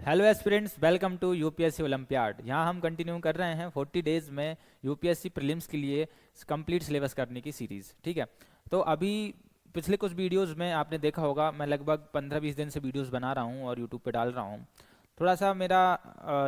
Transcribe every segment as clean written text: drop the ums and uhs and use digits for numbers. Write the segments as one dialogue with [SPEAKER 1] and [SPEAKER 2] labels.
[SPEAKER 1] Hello aspirants, welcome to UPSC olympiad. यहाँ हम continue कर रहे हैं 40 डेज में यूपीएससी प्रीलिम्स के लिए कंप्लीट सिलेबस करने की सीरीज़। ठीक है, तो अभी पिछले कुछ वीडियोस में आपने देखा होगा, मैं लगभग 15-20 दिन से वीडियोस बना रहा हूँ और यूट्यूब पे डाल रहा हूँ। थोड़ा सा मेरा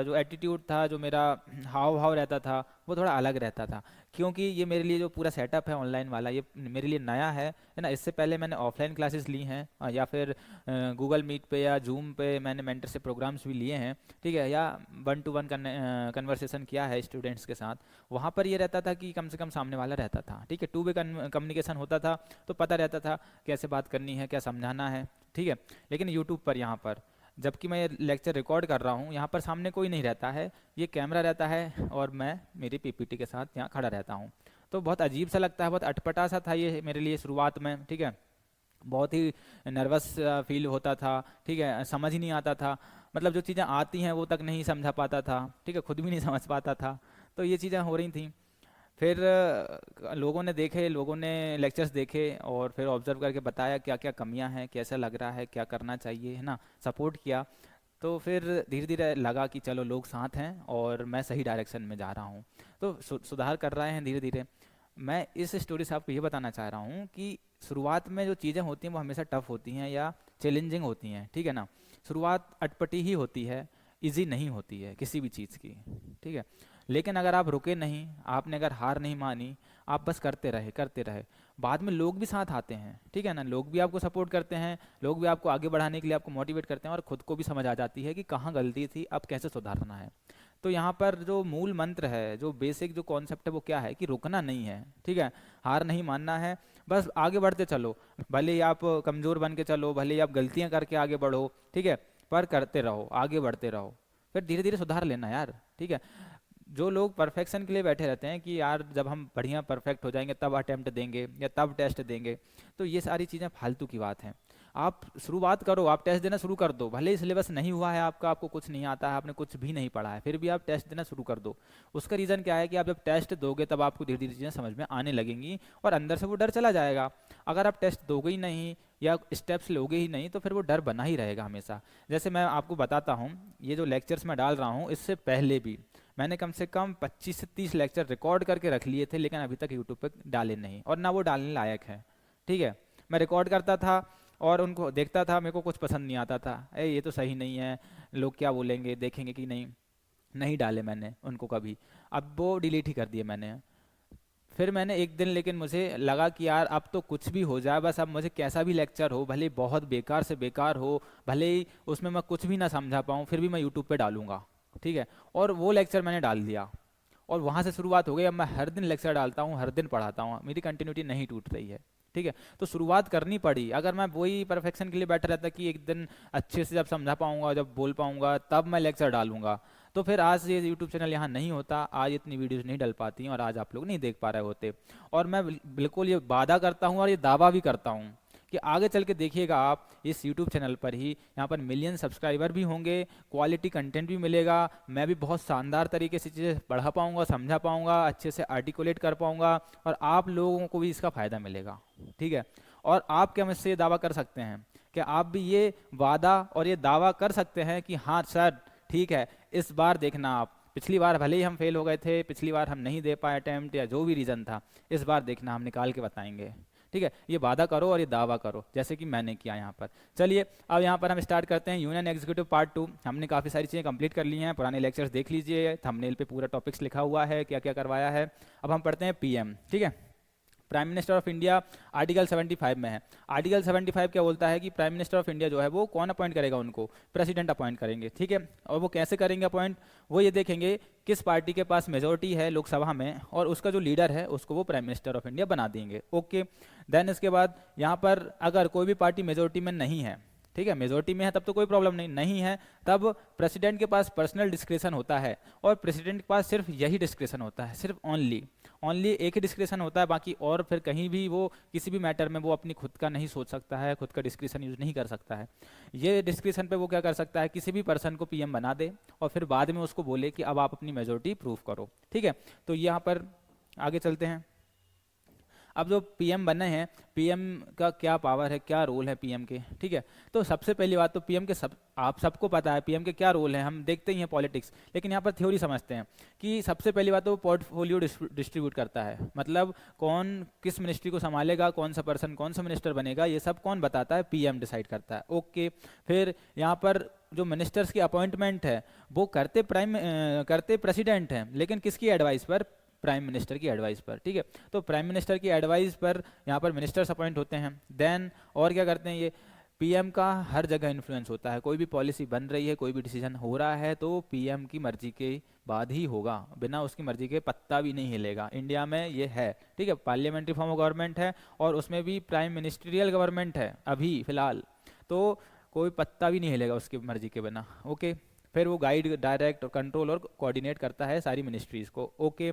[SPEAKER 1] जो एटीट्यूड था, जो मेरा हाव भाव रहता था, वो थोड़ा अलग रहता था, क्योंकि ये मेरे लिए जो पूरा सेटअप है ऑनलाइन वाला, ये मेरे लिए नया है ना। इससे पहले मैंने ऑफलाइन क्लासेस ली हैं या फिर गूगल मीट पे या जूम पे मैंने मेंटर से प्रोग्राम्स भी लिए हैं। ठीक है, या 1-to-1 कन्वर्सेशन किया है स्टूडेंट्स के साथ। वहाँ पर ये रहता था कि कम से कम सामने वाला रहता था। ठीक है, 2 वे कम्युनिकेशन होता था, तो पता रहता था कैसे बात करनी है, क्या समझाना है। ठीक है, लेकिन यूट्यूब पर, यहाँ पर जबकि मैं ये लेक्चर रिकॉर्ड कर रहा हूँ, यहाँ पर सामने कोई नहीं रहता है, ये कैमरा रहता है और मैं मेरी पीपीटी के साथ यहाँ खड़ा रहता हूँ। तो बहुत अजीब सा लगता है, बहुत अटपटा सा था ये मेरे लिए शुरुआत में। ठीक है, बहुत ही नर्वस फील होता था। ठीक है, समझ ही नहीं आता था, मतलब जो चीज़ें आती हैं वो तक नहीं समझा पाता था। ठीक है, खुद भी नहीं समझ पाता था। तो ये चीज़ें हो रही थी। फिर लोगों ने देखे, लोगों ने लेक्चर्स देखे और फिर ऑब्जर्व करके बताया क्या क्या कमियां हैं, कैसा लग रहा है, क्या करना चाहिए, है ना, सपोर्ट किया। तो फिर धीरे धीरे लगा कि चलो लोग साथ हैं और मैं सही डायरेक्शन में जा रहा हूँ। तो सुधार कर रहे हैं धीरे धीरे। मैं इस स्टोरी से आपको ये बताना चाह रहा हूँ कि शुरुआत में जो चीज़ें होती हैं वो हमेशा टफ होती हैं या चैलेंजिंग होती हैं। ठीक है ना, शुरुआत अटपटी ही होती है, इजी नहीं होती है किसी भी चीज़ की। ठीक है, लेकिन अगर आप रुके नहीं, आपने अगर हार नहीं मानी, आप बस करते रहे, बाद में लोग भी साथ आते हैं। ठीक है ना, लोग भी आपको सपोर्ट करते हैं, लोग भी आपको आगे बढ़ाने के लिए आपको मोटिवेट करते हैं और खुद को भी समझ आ जाती है कि कहाँ गलती थी, अब कैसे सुधारना है। तो यहाँ पर जो मूल मंत्र है, जो बेसिक जो कॉन्सेप्ट है, वो क्या है कि रुकना नहीं है। ठीक है, हार नहीं मानना है, बस आगे बढ़ते चलो। भले ही आप कमज़ोर बन के चलो, भले ही आप गलतियाँ करके आगे बढ़ो। ठीक है, पर करते रहो, आगे बढ़ते रहो, फिर धीरे धीरे सुधार लेना यार। ठीक है, जो लोग परफेक्शन के लिए बैठे रहते हैं कि यार जब हम बढ़िया परफेक्ट हो जाएंगे तब अटेम्प्ट देंगे या तब टेस्ट देंगे, तो ये सारी चीज़ें फालतू की बात है। आप शुरुआत करो, आप टेस्ट देना शुरू कर दो। भले ही सिलेबस नहीं हुआ है आपका, आपको कुछ नहीं आता है, आपने कुछ भी नहीं पढ़ा है, फिर भी आप टेस्ट देना शुरू कर दो। उसका रीज़न क्या है कि आप जब टेस्ट दोगे तब आपको धीरे धीरे चीज़ें समझ में आने लगेंगी और अंदर से वो डर चला जाएगा। अगर आप टेस्ट दोगे ही नहीं या स्टेप्स लोगे ही नहीं, तो फिर वो डर बना ही रहेगा हमेशा। जैसे मैं आपको बताता हूँ, ये जो लेक्चर्स मैं डाल रहा हूँ, इससे पहले भी मैंने कम से कम 25 से 30 लेक्चर रिकॉर्ड करके रख लिए थे, लेकिन अभी तक यूट्यूब पे डाले नहीं और ना वो डालने लायक है। ठीक है, मैं रिकॉर्ड करता था और उनको देखता था, मेरे को कुछ पसंद नहीं आता था, ये तो सही नहीं है, लोग क्या बोलेंगे, देखेंगे कि नहीं। नहीं डाले मैंने उनको कभी, अब वो डिलीट ही कर दिए मैंने। फिर मैंने एक दिन, लेकिन मुझे लगा कि यार अब तो कुछ भी हो जाए, बस अब मुझे कैसा भी लेक्चर हो, भले ही बहुत बेकार से बेकार हो, भले ही उसमें मैं कुछ भी ना समझा पाऊँ, फिर भी मैं यूट्यूब पे डालूंगा। ठीक है, और वो लेक्चर मैंने डाल दिया और वहाँ से शुरुआत हो गई। अब मैं हर दिन लेक्चर डालता हूँ, हर दिन पढ़ाता हूँ, मेरी कंटिन्यूटी नहीं टूट रही है। ठीक है, तो शुरुआत करनी पड़ी। अगर मैं वही परफेक्शन के लिए बैठा रहता कि एक दिन अच्छे से जब समझा पाऊंगा, जब बोल पाऊंगा, तब मैं लेक्चर डालूंगा, तो फिर आज ये यूट्यूब चैनल यहाँ नहीं होता, आज इतनी वीडियोस नहीं डल पाती और आज आप लोग नहीं देख पा रहे होते। और मैं बिल्कुल ये वादा करता हूँ और ये दावा भी करता हूँ कि आगे चल के देखिएगा आप, इस YouTube चैनल पर ही यहाँ पर मिलियन सब्सक्राइबर भी होंगे, क्वालिटी कंटेंट भी मिलेगा, मैं भी बहुत शानदार तरीके से चीज़ें पढ़ा पाऊँगा, समझा पाऊँगा, अच्छे से आर्टिकुलेट कर पाऊँगा और आप लोगों को भी इसका फ़ायदा मिलेगा। ठीक है, और आप क्या मुझसे ये दावा कर सकते हैं कि आप भी ये वादा और ये दावा कर सकते हैं कि हाँ सर ठीक है, इस बार देखना आप, पिछली बार भले ही हम फेल हो गए थे, पिछली बार हम नहीं दे पाए अटेम्प्ट या जो भी रीज़न था, इस बार देखना हम निकाल के बताएंगे। ठीक है, ये वादा करो और ये दावा करो, जैसे कि मैंने किया यहाँ पर। चलिए अब यहाँ पर हम स्टार्ट करते हैं यूनियन एग्जीक्यूटिव पार्ट 2। हमने काफ़ी सारी चीज़ें कंप्लीट कर ली हैं, पुराने लेक्चर्स देख लीजिए, थंबनेल पे पूरा टॉपिक्स लिखा हुआ है, क्या क्या करवाया है। अब हम पढ़ते हैं पीएम। ठीक है, prime minister of India article 75 में है। आर्टिकल 75 क्या बोलता है कि प्राइम मिनिस्टर ऑफ इंडिया जो है वो कौन अपॉइंट करेगा, उनको प्रेसिडेंट अपॉइंट करेंगे। ठीक है, और वो कैसे करेंगे अपॉइंट, वो ये देखेंगे किस पार्टी के पास मेजोरिटी है लोकसभा में और उसका जो लीडर है उसको वो प्राइम मिनिस्टर ऑफ इंडिया बना देंगे। ओके, देन इसके बाद यहाँ पर अगर कोई भी पार्टी मेजोरिटी में नहीं है, ठीक है, मेजोरिटी में है तब तो कोई प्रॉब्लम नहीं, नहीं है तब प्रेसिडेंट के पास पर्सनल डिस्क्रिशन होता है और प्रेसिडेंट के पास सिर्फ यही डिस्क्रिशन होता है, सिर्फ ओनली ओनली एक ही डिस्क्रिशन होता है, बाकी और फिर कहीं भी वो किसी भी मैटर में वो अपनी खुद का नहीं सोच सकता है, खुद का डिस्क्रिशन यूज नहीं कर सकता है। ये डिस्क्रिशन पे वो क्या कर सकता है, किसी भी पर्सन को पीएम बना दे और फिर बाद में उसको बोले कि अब आप अपनी मेजोरिटी प्रूव करो। ठीक है, तो यहाँ पर आगे चलते हैं। अब जो पीएम बने हैं, पीएम का क्या पावर है, क्या रोल है पीएम के, ठीक है। तो सबसे पहली बात तो पीएम के आप सबको पता है पीएम के क्या रोल है, हम देखते ही हैं पॉलिटिक्स, लेकिन यहाँ पर थ्योरी समझते हैं कि सबसे पहली बात तो वो पोर्टफोलियो डिस्ट्रीब्यूट करता है, मतलब कौन किस मिनिस्ट्री को संभालेगा, कौन सा पर्सन कौन सा मिनिस्टर बनेगा, ये सब कौन बताता है, पीएम डिसाइड करता है। ओके, फिर यहाँ पर जो मिनिस्टर्स की अपॉइंटमेंट है वो करते प्रेसिडेंट हैं, लेकिन किसकी एडवाइस पर, प्राइम मिनिस्टर की एडवाइस पर, ठीक है। तो प्राइम मिनिस्टर की एडवाइस पर यहाँ पर मिनिस्टर्स अपॉइंट होते हैं। देन और क्या करते हैं, ये पीएम का हर जगह इन्फ्लुएंस होता है, कोई भी पॉलिसी बन रही है, कोई भी डिसीजन हो रहा है तो पीएम की मर्जी के बाद ही होगा, बिना उसकी मर्जी के पत्ता भी नहीं हिलेगा। इंडिया में ये है, ठीक है। पार्लियामेंट्री फॉर्म ऑफ गवर्नमेंट है और उसमें भी प्राइम मिनिस्ट्रियल गवर्नमेंट है अभी फिलहाल, तो कोई पत्ता भी नहीं हिलेगा उसकी मर्जी के बिना। ओके, फिर वो गाइड, डायरेक्ट, कंट्रोल और कोऑर्डिनेट करता है सारी मिनिस्ट्रीज को। ओके,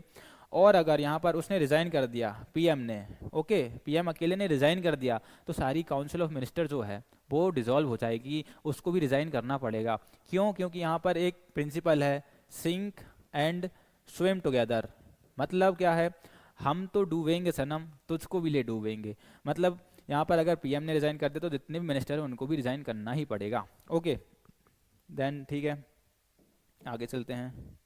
[SPEAKER 1] और अगर यहाँ पर उसने रिजाइन कर दिया पीएम ने, ओके, पीएम अकेले ने रिजाइन कर दिया तो सारी काउंसिल ऑफ मिनिस्टर जो है वो डिसॉल्व हो जाएगी, उसको भी रिजाइन करना पड़ेगा। क्यों? क्योंकि यहाँ पर एक प्रिंसिपल है, सिंक एंड स्विम टुगेदर। मतलब क्या है, हम तो डूबेंगे सनम, तुझको भी ले डूबेंगे। मतलब यहाँ पर अगर पीएम ने रिजाइन कर दिया तो जितने भी मिनिस्टर हैं उनको भी रिजाइन करना ही पड़ेगा। ओके, देन ठीक है, आगे चलते हैं।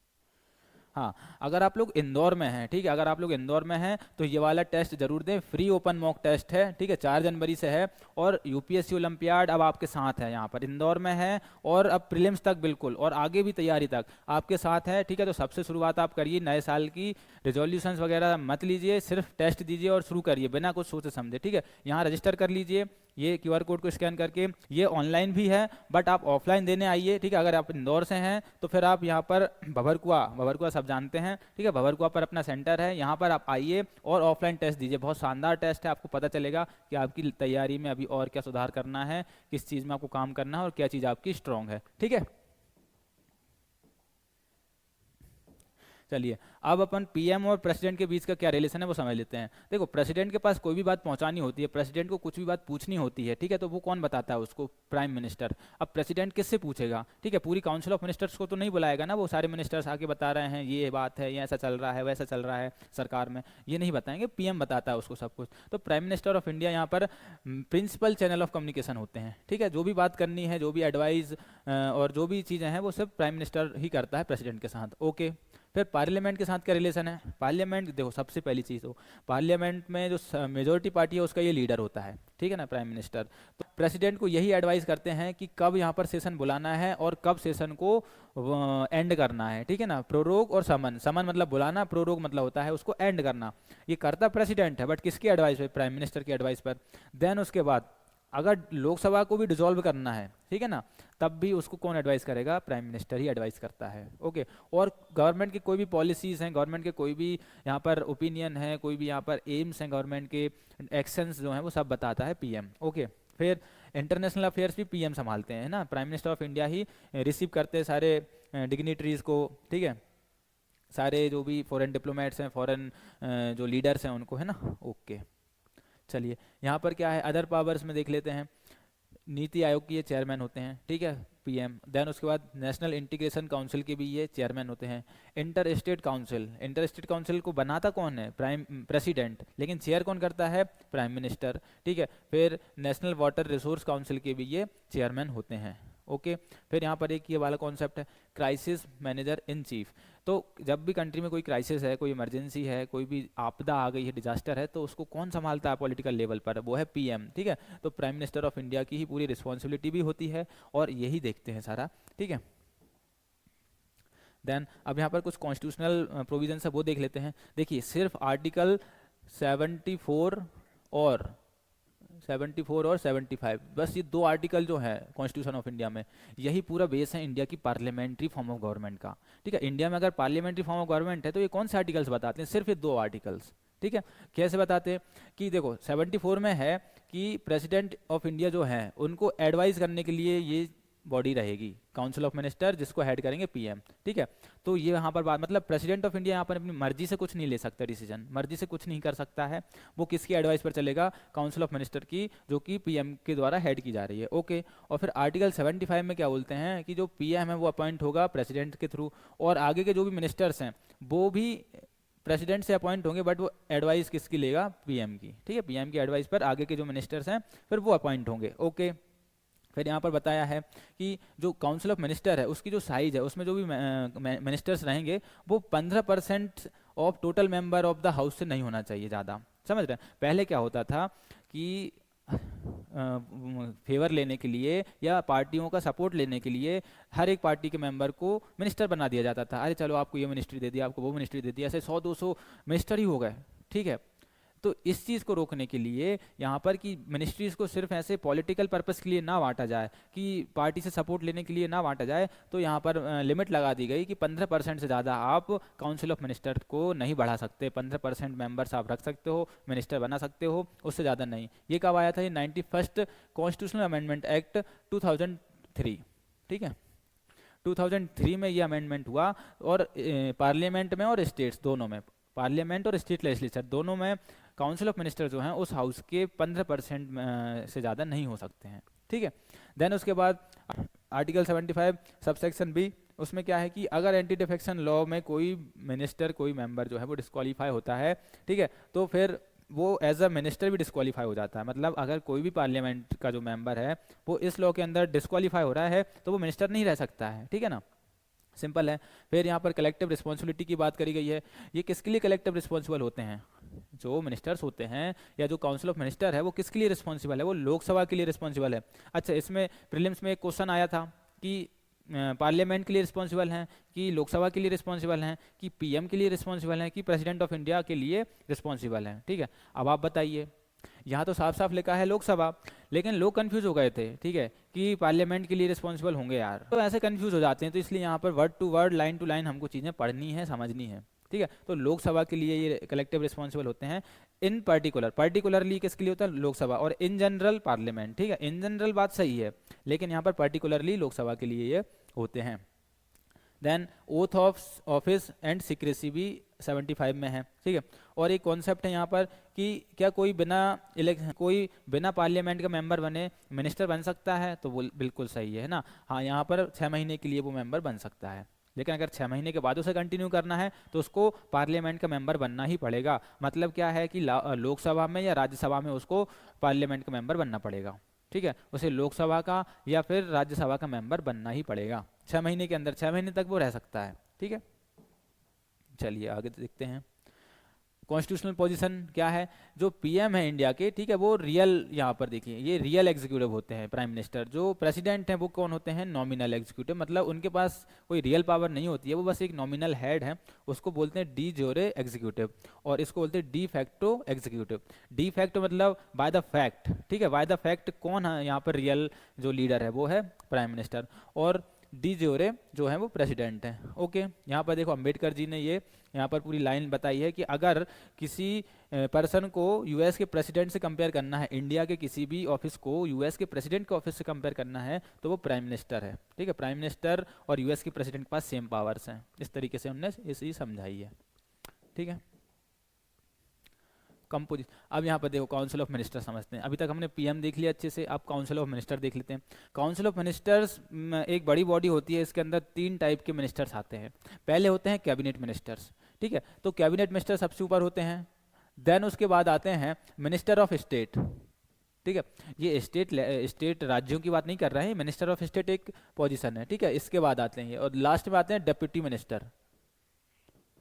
[SPEAKER 1] हाँ, अगर आप लोग इंदौर में हैं, ठीक है, अगर आप लोग इंदौर में हैं तो ये वाला टेस्ट जरूर दें, फ्री ओपन मॉक टेस्ट है, ठीक है, 4 जनवरी से है। और यूपीएससी ओलंपियाड अब आपके साथ है, यहाँ पर इंदौर में है, और अब प्रीलिम्स तक बिल्कुल, और आगे भी तैयारी तक आपके साथ है, ठीक है। तो सबसे शुरुआत आप करिए, नए साल की रिजोल्यूशंस वगैरह मत लीजिए, सिर्फ टेस्ट दीजिए और शुरू करिए बिना कुछ सोचे समझे, ठीक है। यहाँ रजिस्टर कर लीजिए, ये क्यूआर कोड को स्कैन करके। ये ऑनलाइन भी है बट आप ऑफलाइन देने आइए, ठीक है। अगर आप इंदौर से हैं तो फिर आप यहाँ पर भभरकुआ सब जानते हैं, ठीक है, भभरकुआ पर अपना सेंटर है, यहाँ पर आप आइए और ऑफलाइन टेस्ट दीजिए। बहुत शानदार टेस्ट है, आपको पता चलेगा कि आपकी तैयारी में अभी और क्या सुधार करना है, किस चीज़ में आपको काम करना है और क्या चीज़ आपकी स्ट्रांग है, ठीक है। चलिए, अब अपन पीएम और प्रेसिडेंट के बीच का क्या रिलेशन है वो समझ लेते हैं। देखो, प्रेसिडेंट के पास कोई भी बात पहुंचानी होती है, प्रेसिडेंट को कुछ भी बात पूछनी होती है, ठीक है, तो वो कौन बताता है उसको, प्राइम मिनिस्टर। अब प्रेसिडेंट किससे पूछेगा, ठीक है, पूरी काउंसिल ऑफ मिनिस्टर्स को तो नहीं बुलाएगा ना, वो सारे मिनिस्टर्स आके बता रहे हैं ये बात है, ये ऐसा चल रहा है, वैसा चल रहा है सरकार में, ये नहीं बताएंगे, पीएम बताता है उसको सब कुछ। तो प्राइम मिनिस्टर ऑफ इंडिया यहाँ पर प्रिंसिपल चैनल ऑफ कम्युनिकेशन होते हैं, ठीक है। जो भी बात करनी है, जो भी एडवाइस और जो भी चीज़ें हैं वो सब प्राइम मिनिस्टर ही करता है प्रेसिडेंट के साथ। ओके, फिर पार्लियामेंट के साथ क्या रिलेशन है। पार्लियामेंट, देखो, सबसे पहली चीज़ तो पार्लियामेंट में जो मेजोरिटी पार्टी है उसका ये लीडर होता है, ठीक है ना, प्राइम मिनिस्टर। तो प्रेसिडेंट को यही एडवाइस करते हैं कि कब यहाँ पर सेशन बुलाना है और कब सेशन को एंड करना है, ठीक है ना। प्रोरोग और समन, समन मतलब बुलाना, प्रोरोग मतलब होता है उसको एंड करना। ये करता प्रेसिडेंट है बट किसकी एडवाइस पर, प्राइम मिनिस्टर की एडवाइस पर। देन उसके बाद अगर लोकसभा को भी डिसॉल्व करना है, ठीक है ना, तब भी उसको कौन एडवाइस करेगा, प्राइम मिनिस्टर ही एडवाइस करता है। ओके, और गवर्नमेंट की कोई भी पॉलिसीज़ हैं, गवर्नमेंट के कोई भी यहाँ पर ओपिनियन है, कोई भी यहाँ पर एम्स हैं गवर्नमेंट के, एक्शंस जो हैं वो सब बताता है पीएम। ओके, फिर इंटरनेशनल अफेयर्स भी पीएम संभालते हैं ना, prime minister of India he receive करते हैं सारे डिग्निटरीज को, ठीक है, सारे जो भी फॉरेन डिप्लोमेट्स हैं, फॉरेन जो लीडर्स हैं उनको, है ना। ओके, चलिए, यहाँ पर क्या है, अदर पावर्स में देख लेते हैं। नीति आयोग के ये चेयरमैन होते हैं, ठीक है, पीएम। देन उसके बाद नेशनल इंटीग्रेशन काउंसिल के भी ये चेयरमैन होते हैं। Inter state council, inter state council को बनाता कौन है, प्रेसिडेंट, लेकिन चेयर कौन करता है, प्राइम मिनिस्टर, ठीक है। फिर नेशनल वाटर रिसोर्स काउंसिल के भी ये चेयरमैन होते हैं। ओके, फिर यहाँ पर एक ये वाला कॉन्सेप्ट है, क्राइसिस मैनेजर इन चीफ। तो जब भी कंट्री में कोई क्राइसिस है, कोई इमरजेंसी है, कोई भी आपदा आ गई है, डिजास्टर है, तो उसको कौन संभालता है पॉलिटिकल लेवल पर, वो है पीएम, ठीक है। तो प्राइम मिनिस्टर ऑफ इंडिया की ही पूरी रिस्पॉन्सिबिलिटी भी होती है और यही देखते हैं सारा, ठीक है। देन अब यहाँ पर कुछ कॉन्स्टिट्यूशनल प्रोविजन है वो देख लेते हैं। देखिए, सिर्फ आर्टिकल 74 और 75, बस ये 2 आर्टिकल जो है कॉन्स्टिट्यूशन ऑफ इंडिया में, यही पूरा बेस है इंडिया की पार्लियामेंट्री फॉर्म ऑफ गवर्नमेंट का, ठीक है। इंडिया में अगर पार्लियामेंट्री फॉर्म ऑफ गवर्नमेंट है तो ये कौन से आर्टिकल्स बताते हैं, सिर्फ ये 2 आर्टिकल्स, ठीक है। कैसे बताते हैं कि देखो, 74 में है कि प्रेसिडेंट ऑफ इंडिया जो है उनको एडवाइस करने के लिए ये बॉडी रहेगी, काउंसिल ऑफ मिनिस्टर, जिसको हेड करेंगे पीएम, ठीक है। तो ये यहाँ पर बात, मतलब प्रेसिडेंट ऑफ इंडिया यहाँ पर अपनी मर्जी से कुछ नहीं ले सकता डिसीजन, मर्जी से कुछ नहीं कर सकता है, वो किसकी एडवाइस पर चलेगा, काउंसिल ऑफ मिनिस्टर की, जो कि पीएम के द्वारा हेड की जा रही है। ओके, और फिर आर्टिकल 75 में क्या बोलते हैं कि जो पीएम है वो अपॉइंट होगा प्रेसिडेंट के थ्रू, और आगे के जो भी मिनिस्टर्स हैं वो भी प्रेसिडेंट से अपॉइंट होंगे, बट वो एडवाइस किसकी लेगा, पीएम की, ठीक है, पीएम की एडवाइस पर आगे के जो मिनिस्टर्स हैं फिर वो अपॉइंट होंगे। ओके, फिर यहाँ पर बताया है कि जो काउंसिल ऑफ मिनिस्टर है उसकी जो साइज है उसमें जो भी मिनिस्टर्स रहेंगे वो 15% of total member of the house से नहीं होना चाहिए ज़्यादा। समझ रहे हैं, पहले क्या होता था कि फेवर लेने के लिए या पार्टियों का सपोर्ट लेने के लिए हर एक पार्टी के मेंबर को मिनिस्टर बना दिया जाता था। अरे चलो आपको ये मिनिस्ट्री दे दिया, आपको वो मिनिस्ट्री दे दिया, ऐसे 100-200 मिनिस्टर ही हो गए, ठीक है। तो इस चीज़ को रोकने के लिए यहाँ पर कि मिनिस्ट्रीज को सिर्फ ऐसे पॉलिटिकल पर्पस के लिए ना बांटा जाए, कि पार्टी से सपोर्ट लेने के लिए ना बांटा जाए, तो यहाँ पर लिमिट लगा दी गई कि 15% से ज़्यादा आप काउंसिल ऑफ मिनिस्टर को नहीं बढ़ा सकते। 15% मेंबर्स आप रख सकते हो, मिनिस्टर बना सकते हो, उससे ज़्यादा नहीं। ये कब आया था, ये 91st कॉन्स्टिट्यूशनल अमेंडमेंट एक्ट 2003, ठीक है, 2003 में ये अमेंडमेंट हुआ। और पार्लियामेंट में और स्टेट्स दोनों में, पार्लियामेंट और स्टेट लेजिस्लेचर दोनों में काउंसिल ऑफ मिनिस्टर जो हैं उस हाउस के 15% से ज़्यादा नहीं हो सकते हैं, ठीक है। देन उसके बाद आर्टिकल 75 सबसेक्शन बी, उसमें क्या है कि अगर एंटी डिफेक्शन लॉ में कोई मिनिस्टर, कोई मेंबर जो है वो डिस्क्वालीफाई होता है, ठीक है, तो फिर वो एज अ मिनिस्टर भी डिस्क्वालीफाई हो जाता है। मतलब अगर कोई भी पार्लियामेंट का जो मेंबर है वो इस लॉ के अंदर डिस्क्वालीफाई हो रहा है तो वो मिनिस्टर नहीं रह सकता है, ठीक है ना, सिंपल है। फिर यहाँ पर कलेक्टिव रिस्पॉन्सिबिलिटी की बात करी गई है। ये किसके लिए कलेक्टिव रिस्पॉन्सिबल होते हैं, जो मिनिस्टर्स होते हैं या जो काउंसिल ऑफ मिनिस्टर है वो किसके लिए रिस्पॉन्सिबल है, वो लोकसभा के लिए रिस्पॉन्सिबल है। अच्छा, इसमें प्रीलिम्स में एक क्वेश्चन आया था कि पार्लियामेंट के लिए रिस्पॉन्सिबल हैं, कि लोकसभा के लिए रिस्पॉन्सिबल हैं, कि पीएम के लिए रिस्पॉन्सिबल हैं, कि प्रेसिडेंट ऑफ इंडिया के लिए रिस्पॉन्सिबल हैं, ठीक है। अब आप बताइए, यहाँ तो साफ साफ लिखा है लोकसभा, लेकिन लोग कंफ्यूज हो गए थे, ठीक है, कि पार्लियामेंट के लिए रिस्पॉन्सिबल होंगे यार, तो ऐसे कंफ्यूज हो जाते हैं। तो इसलिए यहाँ पर word to word, line to line हमको चीज़ें पढ़नी है, समझनी है, ठीक है। तो लोकसभा के लिए ये कलेक्टिव रिस्पॉन्सिबल होते हैं। इन पर्टिकुलरली किसके लिए होता है, लोकसभा, और इन जनरल पार्लियामेंट, ठीक है। इन जनरल बात सही है, लेकिन यहाँ पर पर्टिकुलरली लोकसभा के लिए ये होते हैं। Then oath of office and secrecy भी 75 में है, ठीक है। और एक कॉन्सेप्ट है यहाँ पर कि क्या कोई बिना पार्लियामेंट का मेंबर बने मिनिस्टर बन सकता है, तो वो बिल्कुल सही है ना। हाँ, यहाँ पर 6 महीने के लिए वो मेंबर बन सकता है, लेकिन अगर 6 महीने के बाद उसे कंटिन्यू करना है तो उसको पार्लियामेंट का मेंबर बनना ही पड़ेगा। मतलब क्या है कि लोकसभा में या राज्यसभा में उसको पार्लियामेंट का मेंबर बनना पड़ेगा, ठीक है। उसे लोकसभा का या फिर राज्यसभा का मेंबर बनना ही पड़ेगा। 6 महीने के अंदर, 6 महीने तक वो रह सकता है, ठीक है। चलिए आगे देखते हैं। कॉन्स्टिट्यूशनल पोजीशन क्या है, जो पीएम है इंडिया के, ठीक है, वो रियल, यहाँ पर देखिए ये रियल एग्जीक्यूटिव होते हैं प्राइम मिनिस्टर। जो प्रेसिडेंट हैं वो कौन होते हैं, नॉमिनल एग्जीक्यूटिव, मतलब उनके पास कोई रियल पावर नहीं होती है, वो बस एक नॉमिनल हेड है, उसको बोलते हैं डी जोरे एग्जीक्यूटिव, और इसको बोलते हैं de facto executive. De facto मतलब बाय द फैक्ट, ठीक है, बाय द फैक्ट कौन है यहाँ पर रियल जो लीडर है वो है प्राइम मिनिस्टर, और डी जोरे जो है वो प्रेसिडेंट हैं। ओके, यहाँ पर देखो अंबेडकर जी ने ये यहाँ पर पूरी लाइन बताई है कि अगर किसी पर्सन को यूएस के प्रेसिडेंट से कंपेयर करना है, इंडिया के किसी भी ऑफिस को यूएस के प्रेसिडेंट के ऑफिस से कंपेयर करना है, तो वो प्राइम मिनिस्टर है, ठीक है। प्राइम मिनिस्टर और यूएस के प्रेसिडेंट के पास सेम पावर्स हैं, इस तरीके से उन्होंने इसी समझाई है, ठीक है। कंपोजिशन, अब यहाँ पर देखो काउंसिल ऑफ मिनिस्टर समझते हैं। अभी तक हमने पीएम देख लिया अच्छे से, अब काउंसिल ऑफ मिनिस्टर देख लेते हैं। काउंसिल ऑफ मिनिस्टर्स एक बड़ी बॉडी होती है, इसके अंदर 3 टाइप के मिनिस्टर्स आते हैं। पहले होते हैं कैबिनेट मिनिस्टर्स, ठीक है, तो कैबिनेट मिनिस्टर सबसे ऊपर होते हैं। देन उसके बाद आते हैं मिनिस्टर ऑफ स्टेट, ठीक है, ये स्टेट राज्यों की बात नहीं कर रहे हैं, मिनिस्टर ऑफ स्टेट एक पोजीशन है, ठीक है। इसके बाद आते हैं और लास्ट में आते हैं डिप्टी मिनिस्टर,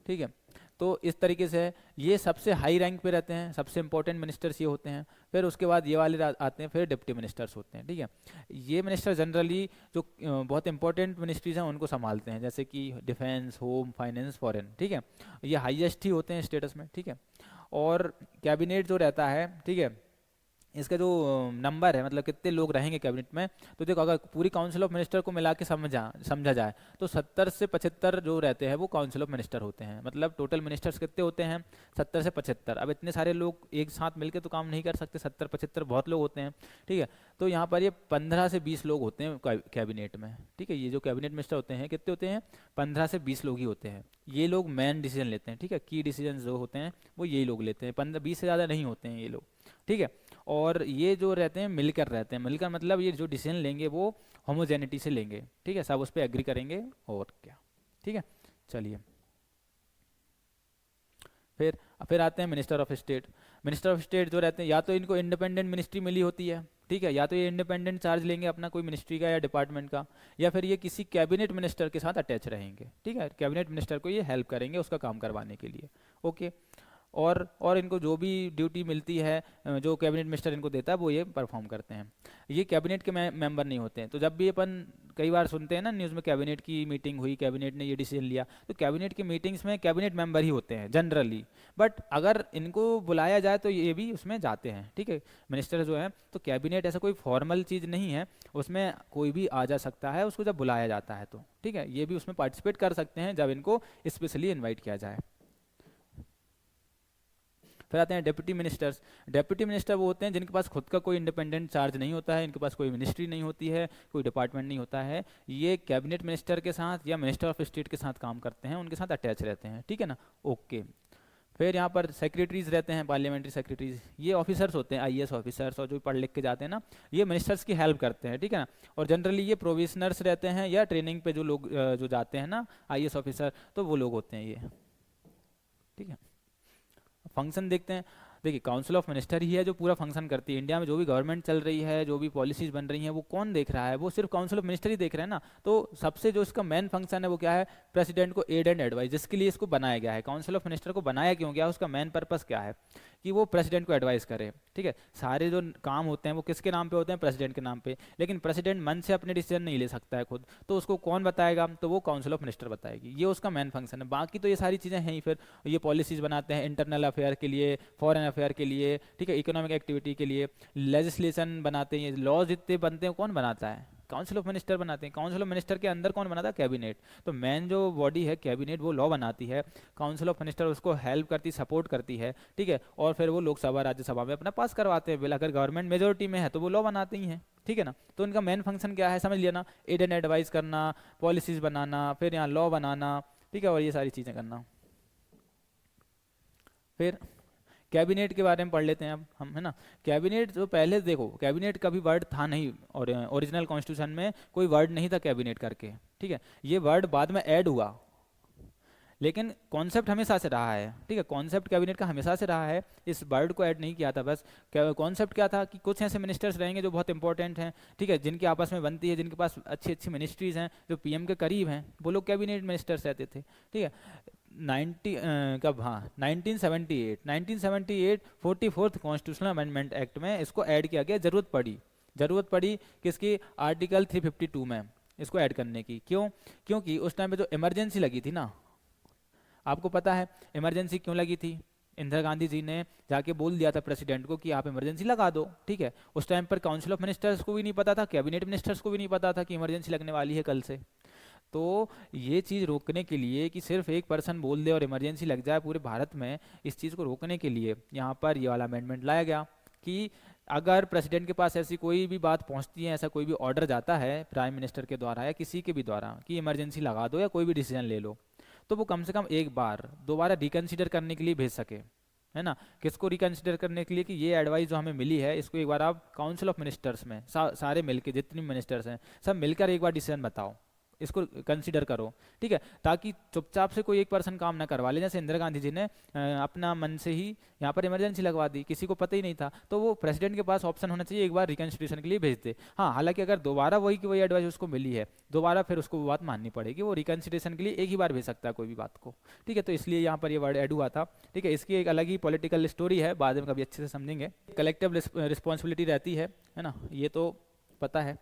[SPEAKER 1] ठीक है। तो इस तरीके से ये सबसे हाई रैंक पे रहते हैं, सबसे इंपॉर्टेंट मिनिस्टर्स ये होते हैं। फिर उसके बाद ये वाले आते हैं, फिर डिप्टी मिनिस्टर्स होते हैं, ठीक है। ये मिनिस्टर जनरली जो बहुत इंपॉर्टेंट मिनिस्ट्रीज हैं उनको संभालते हैं, जैसे कि डिफेंस, होम, फाइनेंस, फॉरेन, ठीक है। ये हाईएस्ट ही होते हैं स्टेटस में, ठीक है। और कैबिनेट जो रहता है, ठीक है, इसका जो नंबर है, मतलब कितने लोग रहेंगे कैबिनेट में, तो देखो अगर पूरी काउंसिल ऑफ मिनिस्टर को मिला के समझा जाए तो 70 से 75 जो रहते हैं वो काउंसिल ऑफ मिनिस्टर होते हैं। मतलब टोटल मिनिस्टर्स कितने होते हैं, 70 से 75। अब इतने सारे लोग एक साथ मिलकर तो काम नहीं कर सकते, 70-75 बहुत लोग होते हैं, ठीक है। तो यहाँ पर ये 15 से 20 लोग होते हैं कैबिनेट में, ठीक है। ये जो कैबिनेट मिनिस्टर होते हैं कितने होते हैं, 15 से 20 लोग ही होते हैं। ये लोग मेन डिसीजन लेते हैं, ठीक है, की डिसीजन जो होते हैं वो यही लोग लेते हैं, 15-20 से ज़्यादा नहीं होते हैं ये लोग, ठीक है। और ये जो रहते हैं मिलकर रहते हैं, मिलकर मतलब ये जो डिसीजन लेंगे वो होमोजेनिटी से लेंगे, ठीक है, सब उस पर एग्री करेंगे और क्या, ठीक है। चलिए फिर आते हैं minister of state. Minister of state जो रहते हैं, या तो इनको इंडिपेंडेंट मिनिस्ट्री मिली होती है, ठीक है, या तो ये इंडिपेंडेंट चार्ज लेंगे अपना कोई मिनिस्ट्री का या डिपार्टमेंट का, या फिर ये किसी कैबिनेट मिनिस्टर के साथ अटैच रहेंगे, ठीक है, कैबिनेट मिनिस्टर को ये हेल्प करेंगे उसका काम करवाने के लिए। ओके। और इनको जो भी ड्यूटी मिलती है जो कैबिनेट मिनिस्टर इनको देता है वो ये परफॉर्म करते हैं। ये कैबिनेट के मेंबर नहीं होते हैं। तो जब भी अपन कई बार सुनते हैं ना न्यूज़ में, कैबिनेट की मीटिंग हुई, कैबिनेट ने ये डिसीजन लिया, तो कैबिनेट की मीटिंग्स में कैबिनेट मेंबर ही होते हैं जनरली, बट अगर इनको बुलाया जाए तो ये भी उसमें जाते हैं, ठीक है, मिनिस्टर जो है। तो कैबिनेट ऐसा कोई फॉर्मल चीज़ नहीं है, उसमें कोई भी आ जा सकता है उसको जब बुलाया जाता है तो, ठीक है, ये भी उसमें पार्टिसिपेट कर सकते हैं जब इनको स्पेशली इन्वाइट किया जाए। फिर आते हैं डेप्यूटी मिनिस्टर्स। डेप्यूटी मिनिस्टर वो होते हैं जिनके पास खुद का कोई इंडिपेंडेंट चार्ज नहीं होता है, इनके पास कोई मिनिस्ट्री नहीं होती है, कोई डिपार्टमेंट नहीं होता है, ये कैबिनेट मिनिस्टर के साथ या मिनिस्टर ऑफ स्टेट के साथ काम करते हैं, उनके साथ अटैच रहते हैं, ठीक है ना। ओके। फिर यहाँ पर सेक्रेटरीज रहते हैं, पार्लियामेंट्री सेक्रेटरीज, ये ऑफिसर्स होते हैं, आईएएस ऑफिसर्स, और जो पढ़ लिख के जाते हैं ना, ये मिनिस्टर्स की हेल्प करते हैं, ठीक है ना। और जनरली ये प्रोविजनर्स रहते हैं या ट्रेनिंग पे जो लोग जो जाते हैं ना आईएएस ऑफिसर, तो वो लोग होते हैं ये, ठीक है। फंक्शन देखते हैं। देखिए, काउंसिल ऑफ मिनिस्टर ही है जो पूरा फंक्शन करती है। इंडिया में जो भी गवर्नमेंट चल रही है, जो भी पॉलिसीज बन रही हैं, वो कौन देख रहा है? वो सिर्फ काउंसिल ऑफ मिनिस्टर ही देख रहे हैं ना। तो सबसे जो इसका मेन फंक्शन है वो क्या है? प्रेसिडेंट को एड एंड एडवाइस, जिसके लिए इसको बनाया गया है। काउंसिल ऑफ मिनिस्टर को बनाया क्यों गया, उसका मेन पर्पस क्या है? कि वो प्रेसिडेंट को एडवाइस करे, ठीक है। सारे जो काम होते हैं वो किसके नाम पे होते हैं? प्रेसिडेंट के नाम पे। लेकिन प्रेसिडेंट मन से अपने डिसीजन नहीं ले सकता है खुद, तो उसको कौन बताएगा? तो वो काउंसिल ऑफ मिनिस्टर बताएगी। ये उसका मेन फंक्शन है। बाकी तो ये सारी चीज़ें हैं ही। फिर ये पॉलिसीज बनाते हैं इंटरनल अफेयर के लिए, फॉरेन अफेयर के लिए, ठीक है, इकोनॉमिक एक्टिविटी के लिए, लेजिस्लेशन बनाते हैं। लॉज जितने बनते हैं कौन बनाता है? काउंसिल ऑफ मिनिस्टर बनाते हैं। काउंसिल ऑफ मिनिस्टर के अंदर कौन बनाता है? कैबिनेट। तो मेन जो बॉडी है कैबिनेट, वो लॉ बनाती है। काउंसिल ऑफ मिनिस्टर उसको हेल्प करती, सपोर्ट करती है, ठीक है। और फिर वो लोकसभा राज्यसभा में अपना पास करवाते हैं बिल। अगर गवर्नमेंट मेजोरिटी में है तो वो लॉ बनाते ही हैं, ठीक है ना। तो उनका मेन फंक्शन क्या है, समझ लिया ना? एड एंड एडवाइस करना, पॉलिसीज बनाना, फिर यहाँ लॉ बनाना, ठीक है, और ये सारी चीज़ें करना। फिर कैबिनेट के बारे में पढ़ लेते हैं अब हम, है ना। कैबिनेट जो पहले देखो, कैबिनेट का भी वर्ड था नहीं, और ओरिजिनल कॉन्स्टिट्यूशन में कोई वर्ड नहीं था कैबिनेट करके, ठीक है। ये वर्ड बाद में ऐड हुआ, लेकिन कॉन्सेप्ट हमेशा से रहा है, ठीक है। कॉन्सेप्ट कैबिनेट का हमेशा से रहा है, इस वर्ड को ऐड नहीं किया था बस। कॉन्सेप्ट क्या था कि कुछ ऐसे मिनिस्टर्स रहेंगे जो बहुत इंपॉर्टेंट हैं, ठीक है, जिनकी आपस में बनती है, जिनके पास अच्छी अच्छी मिनिस्ट्रीज हैं, जो पीएम के करीब हैं, वो लोग कैबिनेट मिनिस्टर्स रहते थे, ठीक है। 1978 44th कॉन्स्टिट्यूशनल अमेंडमेंट एक्ट में इसको ऐड किया गया। जरूरत पड़ी किसकी? आर्टिकल 352 में इसको ऐड करने की। क्यों? क्योंकि उस टाइम पे जो इमरजेंसी लगी थी ना, आपको पता है इमरजेंसी क्यों लगी थी? इंदिरा गांधी जी ने जाके बोल दिया था प्रेसिडेंट को कि आप इमरजेंसी लगा दो, ठीक है। उस टाइम पर काउंसिल ऑफ मिनिस्टर्स को भी नहीं पता था, कैबिनेट मिनिस्टर्स को भी नहीं पता था कि इमरजेंसी लगने वाली है कल से। तो ये चीज़ रोकने के लिए कि सिर्फ एक पर्सन बोल दे और इमरजेंसी लग जाए पूरे भारत में, इस चीज़ को रोकने के लिए यहाँ पर ये वाला अमेंडमेंट लाया गया कि अगर प्रेसिडेंट के पास ऐसी कोई भी बात पहुँचती है, ऐसा कोई भी ऑर्डर जाता है प्राइम मिनिस्टर के द्वारा या किसी के भी द्वारा कि इमरजेंसी लगा दो या कोई भी डिसीजन ले लो, तो वो कम से कम एक बार दोबारा रिकन्सिडर करने के लिए भेज सके, है ना। किसको रिकन्सिडर करने के लिए? कि ये एडवाइस जो हमें मिली है इसको एक बार आप काउंसिल ऑफ मिनिस्टर्स में सारे मिलके, जितने मिनिस्टर्स हैं सब मिलकर एक बार डिसीजन बताओ, इसको कंसीडर करो, ठीक है। ताकि चुपचाप से कोई एक पर्सन काम ना करवा ले। जैसे इंदिरा गांधी जी ने अपना मन से ही यहाँ पर इमरजेंसी लगवा दी, किसी को पता ही नहीं था, तो वो प्रेसिडेंट के पास ऑप्शन होना चाहिए एक बार रिकन्सिडरेशन के लिए भेज दे। हाँ, हालांकि अगर दोबारा वही की वही एडवाइस उसको मिली है, दोबारा फिर उसको वो बात माननी पड़ेगी। वो रिकन्सिडरेशन के लिए एक ही बार भेज सकता है कोई भी बात को, ठीक है। तो इसलिए यहाँ पर ये वर्ड ऐड हुआ था, ठीक है। इसकी एक अलग ही पॉलिटिकल स्टोरी है, बाद में कभी अच्छे से समझेंगे। कलेक्टिव रिस्पॉन्सिबिलिटी रहती है ना, ये तो पता है।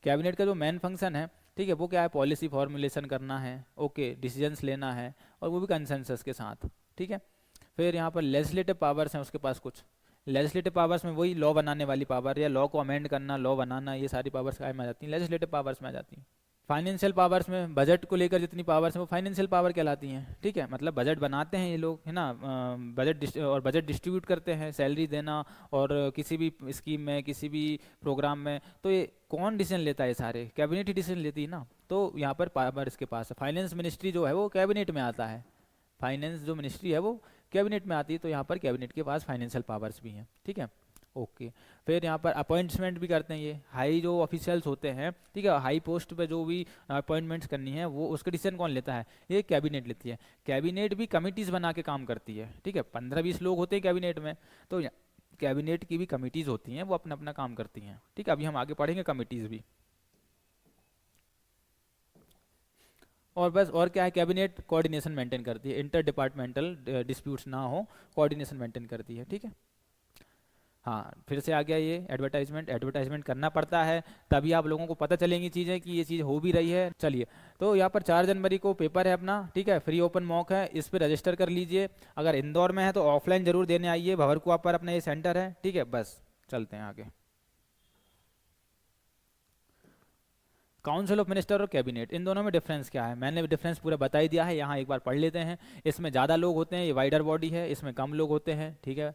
[SPEAKER 1] कैबिनेट का जो मेन फंक्शन है, ठीक है, वो क्या है? पॉलिसी फॉर्मुलेशन करना है, ओके, डिसीजंस लेना है, और वो भी कंसेंसस के साथ, ठीक है। फिर यहाँ पर लेजिस्लेटिव पावर्स हैं उसके पास कुछ। लेजिस्लेटिव पावर्स में वही लॉ बनाने वाली पावर या लॉ को अमेंड करना, लॉ बनाना, ये सारी पावर्स काय में आ जाती हैं? लेजिस्लेटिव पावर्स में आ जाती हैं। फाइनेंशियल पावर्स में बजट को लेकर जितनी पावर्स हैं वो फाइनेंशियल पावर कहलाती हैं, ठीक है। मतलब बजट बनाते हैं ये लोग, है ना, बजट डिस्ट्रीब्यूट करते हैं, सैलरी देना, और किसी भी स्कीम में, किसी भी प्रोग्राम में, तो ये कौन डिसीजन लेता है? सारे कैबिनेट ही डिसीजन लेती है ना। तो यहाँ पर पावर इसके पास है। फाइनेंस मिनिस्ट्री जो है वो कैबिनेट में आता है, फाइनेंस जो मिनिस्ट्री है वो कैबिनेट में आती है, तो यहाँ पर कैबिनेट के पास फाइनेंशियल पावर्स भी हैं, ठीक है। ओके। फिर यहाँ पर अपॉइंटमेंट भी करते हैं, ये हाई जो ऑफिशियल्स होते हैं, ठीक है, हाई पोस्ट पे जो भी अपॉइंटमेंट्स करनी है वो उसका डिसीजन कौन लेता है, ये कैबिनेट लेती है। कैबिनेट भी कमिटीज़ बना के काम करती है, ठीक है, 15-20 लोग होते हैं कैबिनेट में, तो कैबिनेट की भी कमिटीज़ होती हैं, वो अपना अपना काम करती हैं, ठीक है। अभी हम आगे पढ़ेंगे कमिटीज़ भी। और बस, और क्या है, कैबिनेट कोऑर्डिनेशन मेंटेन करती है, इंटर डिपार्टमेंटल डिस्प्यूट्स ना हो, कोऑर्डिनेशन मेंटेन करती है, ठीक है। हाँ, फिर से आ गया ये एडवर्टाइजमेंट। एडवर्टाइजमेंट करना पड़ता है, तभी आप लोगों को पता चलेंगी चीज़ें कि ये चीज़ हो भी रही है। चलिए, तो यहाँ पर 4 जनवरी को पेपर है अपना, ठीक है, फ्री ओपन मॉक है, इस पर रजिस्टर कर लीजिए। अगर इंदौर में है तो ऑफलाइन जरूर देने आइए, भंवरकुआ पर अपना ये सेंटर है, ठीक है। बस चलते हैं आगे। काउंसिल ऑफ मिनिस्टर और कैबिनेट, इन दोनों में डिफरेंस क्या है, मैंने डिफरेंस पूरा बता ही दिया है, यहाँ एक बार पढ़ लेते हैं। इसमें ज़्यादा लोग होते हैं, ये वाइडर बॉडी है, इसमें कम लोग होते हैं, ठीक है।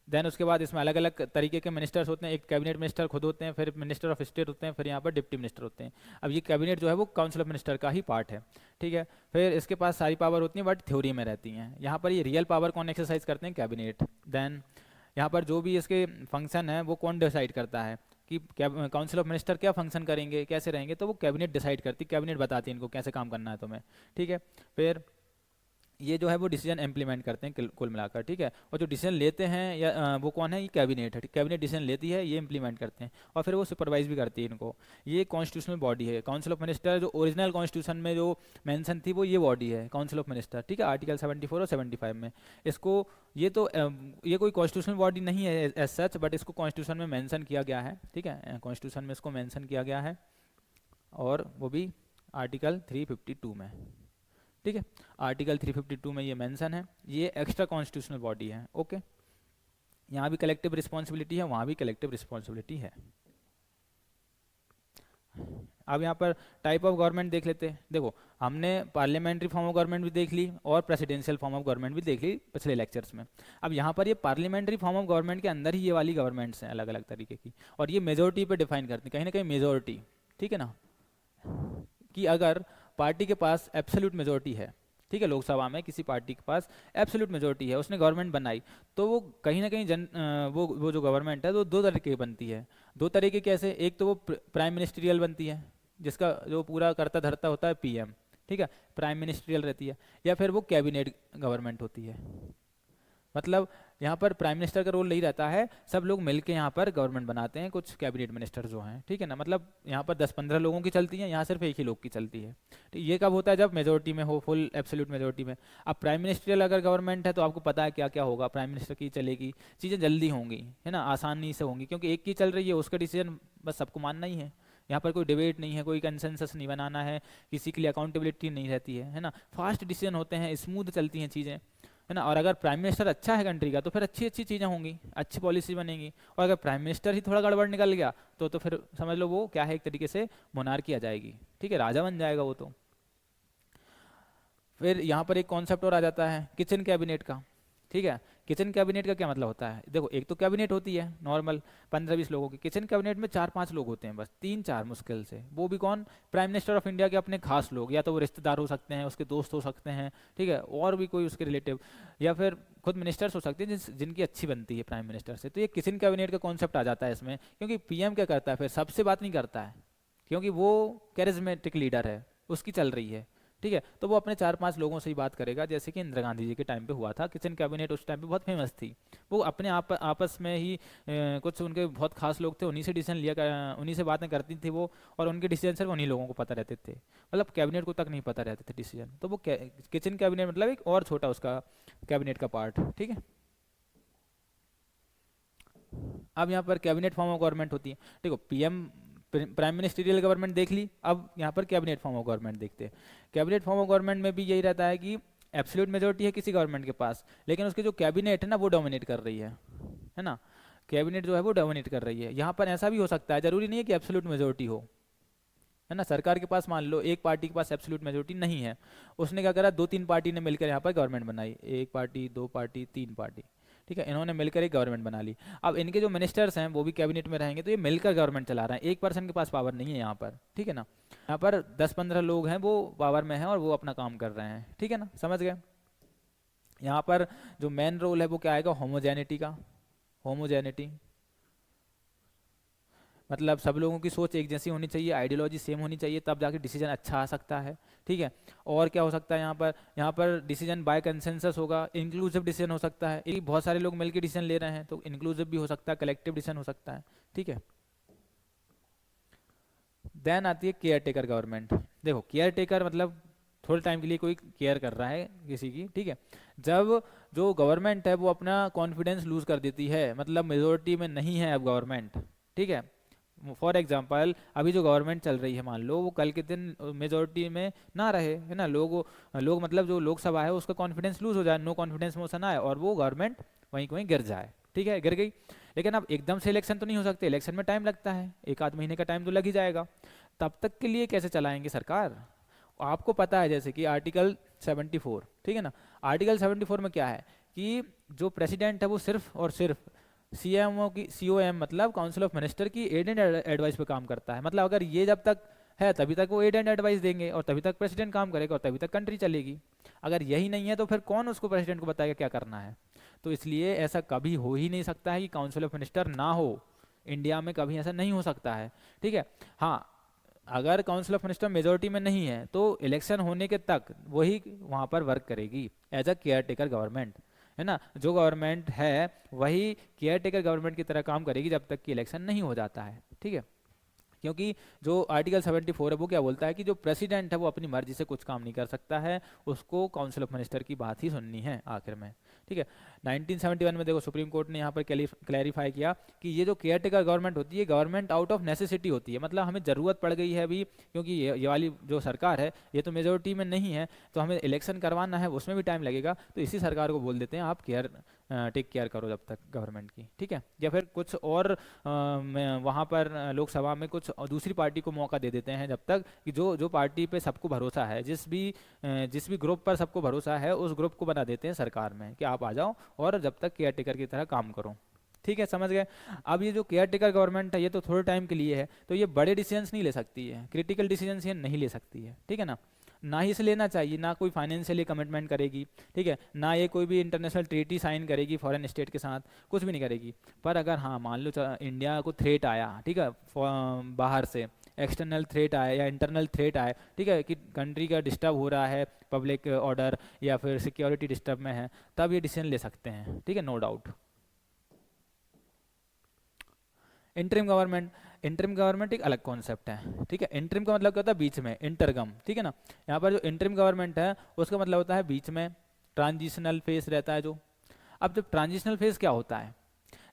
[SPEAKER 1] देन उसके बाद इसमें अलग अलग तरीके के मिनिस्टर्स होते हैं, एक कैबिनेट मिनिस्टर खुद होते हैं, फिर मिनिस्टर ऑफ स्टेट होते हैं, फिर यहाँ पर डिप्टी मिनिस्टर होते हैं। अब ये कैबिनेट जो है वो काउंसिल ऑफ मिनिस्टर का ही पार्ट है, ठीक है। फिर इसके पास सारी पावर होती हैं बट थ्योरी में रहती हैं। यहाँ पर ये रियल पावर कौन एक्सरसाइज करते हैं, कैबिनेट। देन यहाँ पर जो भी इसके फंक्शन है वो कौन डिसाइड करता है कि काउंसिल ऑफ मिनिस्टर क्या फंक्शन करेंगे, कैसे रहेंगे, तो वो कैबिनेट डिसाइड करती है, कैबिनेट बताती है इनको कैसे काम करना है तुम्हें, ठीक है। फिर ये जो है वो डिसीजन इम्प्लीमेंट करते हैं कुल मिलाकर, ठीक है। और जो डिसीजन लेते हैं या वो कौन है, ये कैबिनेट है, कैबिनेट डिसीजन लेती है, ये इम्प्लीमेंट करते हैं और फिर वो सुपरवाइज भी करती है इनको। ये कॉन्स्टिट्यूशनल बॉडी है, काउंसिल ऑफ मिनिस्टर जो ओरिजिनल कॉन्स्टिट्यूशन में जो मेंशन थी वो ये बॉडी है, काउंसिल ऑफ मिनिस्टर, ठीक है, आर्टिकल 74 और 75 में। इसको ये तो ये कोई कॉन्स्टिट्यूशनल बॉडी नहीं है एज सच, बट इसको कॉन्स्टिट्यूशन में मेंशन किया गया है, ठीक है, कॉन्स्टिट्यूशन में इसको मेंशन किया गया है, और वो भी आर्टिकल 352 में, ठीक है। आर्टिकल 352 में ये मेंशन है, ये एक्स्ट्रा कॉन्स्टिट्यूशनल बॉडी है, ओके। यहाँ भी कलेक्टिव रिस्पॉन्सिबिलिटी है, वहाँ भी कलेक्टिव रिस्पॉन्सिबिलिटी है। अब यहाँ पर टाइप ऑफ गवर्नमेंट देख लेते हैं। देखो, हमने पार्लियामेंट्री फॉर्म ऑफ गवर्नमेंट भी देख ली और प्रेसिडेंशियल फॉर्म ऑफ गवर्नमेंट भी देख ली पिछले लेक्चर्स में। अब यहाँ पर ये पार्लियामेंट्री फॉर्म ऑफ गवर्नमेंट के अंदर ही ये वाली गवर्नमेंट्स हैं अलग अलग तरीके की, और ये मेजोरिटी पे डिफाइन करती है, कहीं ना कहीं मेजोरिटी, ठीक है ना, कि अगर पार्टी के पास एब्सोल्यूट मेजोरिटी है, ठीक है, लोकसभा में किसी पार्टी के पास एब्सोल्यूट मेजोरिटी है, उसने गवर्नमेंट बनाई, तो वो कहीं ना कहीं वो जो गवर्नमेंट है वो 2 तरीके की बनती है। 2 तरीके कैसे, एक तो वो प्राइम मिनिस्ट्रियल बनती है, जिसका जो पूरा करता धरता होता है पीएम, ठीक है, प्राइम मिनिस्ट्रियल रहती है, या फिर वो कैबिनेट गवर्नमेंट होती है। मतलब यहाँ पर प्राइम मिनिस्टर का रोल नहीं रहता है, सब लोग मिलके यहाँ पर गवर्नमेंट बनाते हैं, कुछ कैबिनेट मिनिस्टर जो हैं, ठीक है ना। मतलब यहाँ पर 10-15 लोगों की चलती है, यहाँ सिर्फ एक ही लोग की चलती है। तो ये कब होता है, जब मेजोरिटी में हो, फुल एब्सोल्यूट मेजोरिटी में। अब प्राइम मिनिस्ट्रियल अगर गवर्नमेंट है तो आपको पता है क्या क्या होगा, प्राइम मिनिस्टर की चलेगी, चीज़ें जल्दी होंगी, है ना, आसानी से होंगी, क्योंकि एक की चल रही है, उसका डिसीजन बस सबको मानना ही है। यहाँ पर कोई डिबेट नहीं है, कोई कंसेंसस नहीं बनाना है, किसी के लिए अकाउंटेबिलिटी नहीं रहती है ना, फास्ट डिसीजन होते हैं, स्मूथ चलती हैं चीज़ें, है ना। और अगर प्राइम मिनिस्टर अच्छा है कंट्री का तो फिर अच्छी अच्छी चीज़ें होंगी, अच्छी पॉलिसी बनेगी। और अगर प्राइम मिनिस्टर ही थोड़ा गड़बड़ निकल गया तो फिर समझ लो वो क्या है, एक तरीके से मोनार्की आ जाएगी, ठीक है, राजा बन जाएगा वो तो। फिर यहाँ पर एक कॉन्सेप्ट और आ जाता है किचन कैबिनेट का, ठीक है। किचन कैबिनेट का क्या मतलब होता है, देखो, एक तो कैबिनेट होती है नॉर्मल 15-20 लोगों की, किचन कैबिनेट में 4-5 लोग होते हैं बस, 3-4 मुश्किल से, वो भी कौन, प्राइम मिनिस्टर ऑफ इंडिया के अपने खास लोग, या तो वो रिश्तेदार हो सकते हैं, उसके दोस्त हो सकते हैं, ठीक है, और भी कोई उसके रिलेटिव, या फिर खुद मिनिस्टर्स हो सकते हैं जिनकी अच्छी बनती है प्राइम मिनिस्टर से। तो ये किचन कैबिनेट का कॉन्सेप्ट आ जाता है इसमें, क्योंकि पीएम क्या करता है, फिर सबसे बात नहीं करता है, क्योंकि वो कैरिज्मेटिक लीडर है, उसकी चल रही है, ठीक है। तो वो अपने 4-5 लोगों से ही बात करेगा, जैसे कि इंदिरा गांधी जी के टाइम पे हुआ था, किचन कैबिनेट उस टाइम पे बहुत फेमस थी। वो अपने आपस में ही कुछ उनके बहुत खास लोग थे, उन्हीं से डिसीजन उन्हीं से बातें करती थी वो, और उनके डिसीजन सिर्फ उन्हीं लोगों को पता रहते थे, मतलब कैबिनेट को तक नहीं पता रहते थे डिसीजन। तो वो किचन कैबिनेट मतलब एक और छोटा उसका कैबिनेट का पार्ट, ठीक है। अब यहाँ पर कैबिनेट फॉर्म ऑफ गवर्नमेंट होती है, देखो, पीएम प्राइम मिनिस्ट्रियल गवर्नमेंट देख ली, अब यहाँ पर कैबिनेट फॉर्म ऑफ गवर्नमेंट देखते हैं। कैबिनेट फॉर्म ऑफ गवर्नमेंट में भी यही रहता है कि एब्सोल्यूट मेजोरिटी है किसी गवर्नमेंट के पास, लेकिन उसकी जो कैबिनेट है ना वो डोमिनेट कर रही है ना, कैबिनेट जो है वो डोमिनेट कर रही है। यहाँ पर ऐसा भी हो सकता है, जरूरी नहीं है कि एब्सोल्यूट मेजोरिटी हो, है ना। सरकार के पास मान लो एक पार्टी के पास एब्सोल्यूट मेजोरिटी नहीं है, उसने क्या करा, 2-3 पार्टी ने मिलकर यहाँ पर गवर्नमेंट बनाई, 1 पार्टी, 2 पार्टी, 3 पार्टी, ठीक है, इन्होंने मिलकर एक गवर्नमेंट बना ली। अब इनके जो मिनिस्टर्स हैं वो भी कैबिनेट में रहेंगे, तो ये मिलकर गवर्नमेंट चला रहे हैं, एक पर्सन के पास पावर नहीं है यहाँ पर, ठीक है ना। यहाँ पर 10-15 लोग हैं वो पावर में हैं और वो अपना काम कर रहे हैं, ठीक है ना, समझ गए। यहाँ पर जो मेन रोल है वो क्या आएगा, होमोजेनिटी का, होमोजेनिटी, मतलब सब लोगों की सोच एक जैसी होनी चाहिए, आइडियोलॉजी सेम होनी चाहिए, तब जाके डिसीजन अच्छा आ सकता है। ठीक है, और क्या हो सकता है यहाँ पर डिसीजन बाय कंसेंसस होगा, इंक्लूसिव डिसीजन हो सकता है, एक बहुत सारे लोग मिलकर डिसीजन ले रहे हैं तो इंक्लूसिव भी हो सकता है, कलेक्टिव डिसीजन हो सकता है। ठीक है, देन आती है केयर टेकर गवर्नमेंट। देखो केयर टेकर मतलब थोड़े टाइम के लिए कोई केयर कर रहा है किसी की। ठीक है, जब जो गवर्नमेंट है वो अपना कॉन्फिडेंस लूज कर देती है, मतलब मेजोरिटी में नहीं है अब गवर्नमेंट। ठीक है, फॉर एग्जाम्पल अभी जो गवर्नमेंट चल रही है, मान लो वो कल के दिन मेजोरिटी में ना रहे, है ना, लोग मतलब जो लोकसभा है उसका कॉन्फिडेंस लूज हो जाए, नो कॉन्फिडेंस मोशन आए और वो गवर्नमेंट वहीं वहीं गिर जाए। ठीक है, गिर गई, लेकिन अब एकदम से इलेक्शन तो नहीं हो सकते, इलेक्शन में टाइम लगता है, एक आध महीने का टाइम तो लग ही जाएगा। तब तक के लिए कैसे चलाएंगे सरकार? आपको पता है जैसे कि आर्टिकल 74, ठीक है ना, आर्टिकल 74 में क्या है कि जो प्रेसिडेंट है वो सिर्फ और सिर्फ सीएमओ की, सीओएम मतलब काउंसिल ऑफ मिनिस्टर की एड एंड एडवाइस पे काम करता है। मतलब अगर ये जब तक है तभी तक वो एड एंड एडवाइस देंगे और तभी तक प्रेसिडेंट काम करेगा और तभी तक कंट्री चलेगी। अगर यही नहीं है तो फिर कौन उसको प्रेसिडेंट को बताएगा क्या करना है? तो इसलिए ऐसा कभी हो ही नहीं सकता है कि काउंसिल ऑफ मिनिस्टर ना हो, इंडिया में कभी ऐसा नहीं हो सकता है। ठीक है, हाँ, अगर काउंसिल ऑफ मिनिस्टर मेजोरिटी में नहीं है तो इलेक्शन होने के तक वही वहाँ पर वर्क करेगी as a caretaker government, है ना, जो गवर्नमेंट है वही केयर टेकर गवर्नमेंट की तरह काम करेगी जब तक कि इलेक्शन नहीं हो जाता है। ठीक है, क्योंकि जो आर्टिकल 74 है वो क्या बोलता है कि जो प्रेसिडेंट है वो अपनी मर्जी से कुछ काम नहीं कर सकता है, उसको काउंसिल ऑफ मिनिस्टर की बात ही सुननी है आखिर में। ठीक है, 1971 में देखो सुप्रीम कोर्ट ने यहाँ पर क्लैरिफाई किया कि ये जो केयर टेकर गवर्नमेंट होती है, गवर्नमेंट आउट ऑफ नेसेसिटी होती है, मतलब हमें ज़रूरत पड़ गई है अभी, क्योंकि ये वाली जो सरकार है ये तो मेजोरिटी में नहीं है, तो हमें इलेक्शन करवाना है, उसमें भी टाइम लगेगा, तो इसी सरकार को बोल देते हैं आप टेक केयर करो जब तक गवर्नमेंट की। ठीक है, या फिर कुछ और वहाँ पर लोकसभा में कुछ दूसरी पार्टी को मौका दे देते हैं जब तक कि जो जो पार्टी पे सबको भरोसा है, जिस भी ग्रुप पर सबको भरोसा है उस ग्रुप को बना देते हैं सरकार में कि आप आ जाओ और जब तक केयर टेकर की तरह काम करो। ठीक है, समझ गए? अब ये जो केयर टेकर गवर्नमेंट है ये तो थोड़े टाइम के लिए है, तो ये बड़े डिसीजंस नहीं ले सकती है, क्रिटिकल डिसीजंस ये नहीं ले सकती है। ठीक है ना ही इसे लेना चाहिए, ना कोई फाइनेंशियली कमिटमेंट करेगी। ठीक है, ना ये कोई भी इंटरनेशनल ट्रीटी साइन करेगी फॉरेन स्टेट के साथ, कुछ भी नहीं करेगी। पर अगर हाँ मान लो इंडिया को थ्रेट आया, ठीक है, बाहर से एक्सटर्नल थ्रेट आए या इंटरनल थ्रेट आए, ठीक है, कि कंट्री का डिस्टर्ब हो रहा है, पब्लिक ऑर्डर या फिर सिक्योरिटी डिस्टर्ब में है, तब ये डिसीजन ले सकते हैं। ठीक है, नो डाउट। इंटरिम गवर्नमेंट एक अलग कॉन्सेप्ट है। ठीक है, इंटरिम का मतलब क्या होता है? बीच में, इंटरगम। ठीक है ना, यहाँ पर जो इंटरिम गवर्नमेंट है उसका मतलब होता है बीच में, ट्रांजिशनल फेज रहता है जो। अब जब ट्रांजिशनल फेज क्या होता है?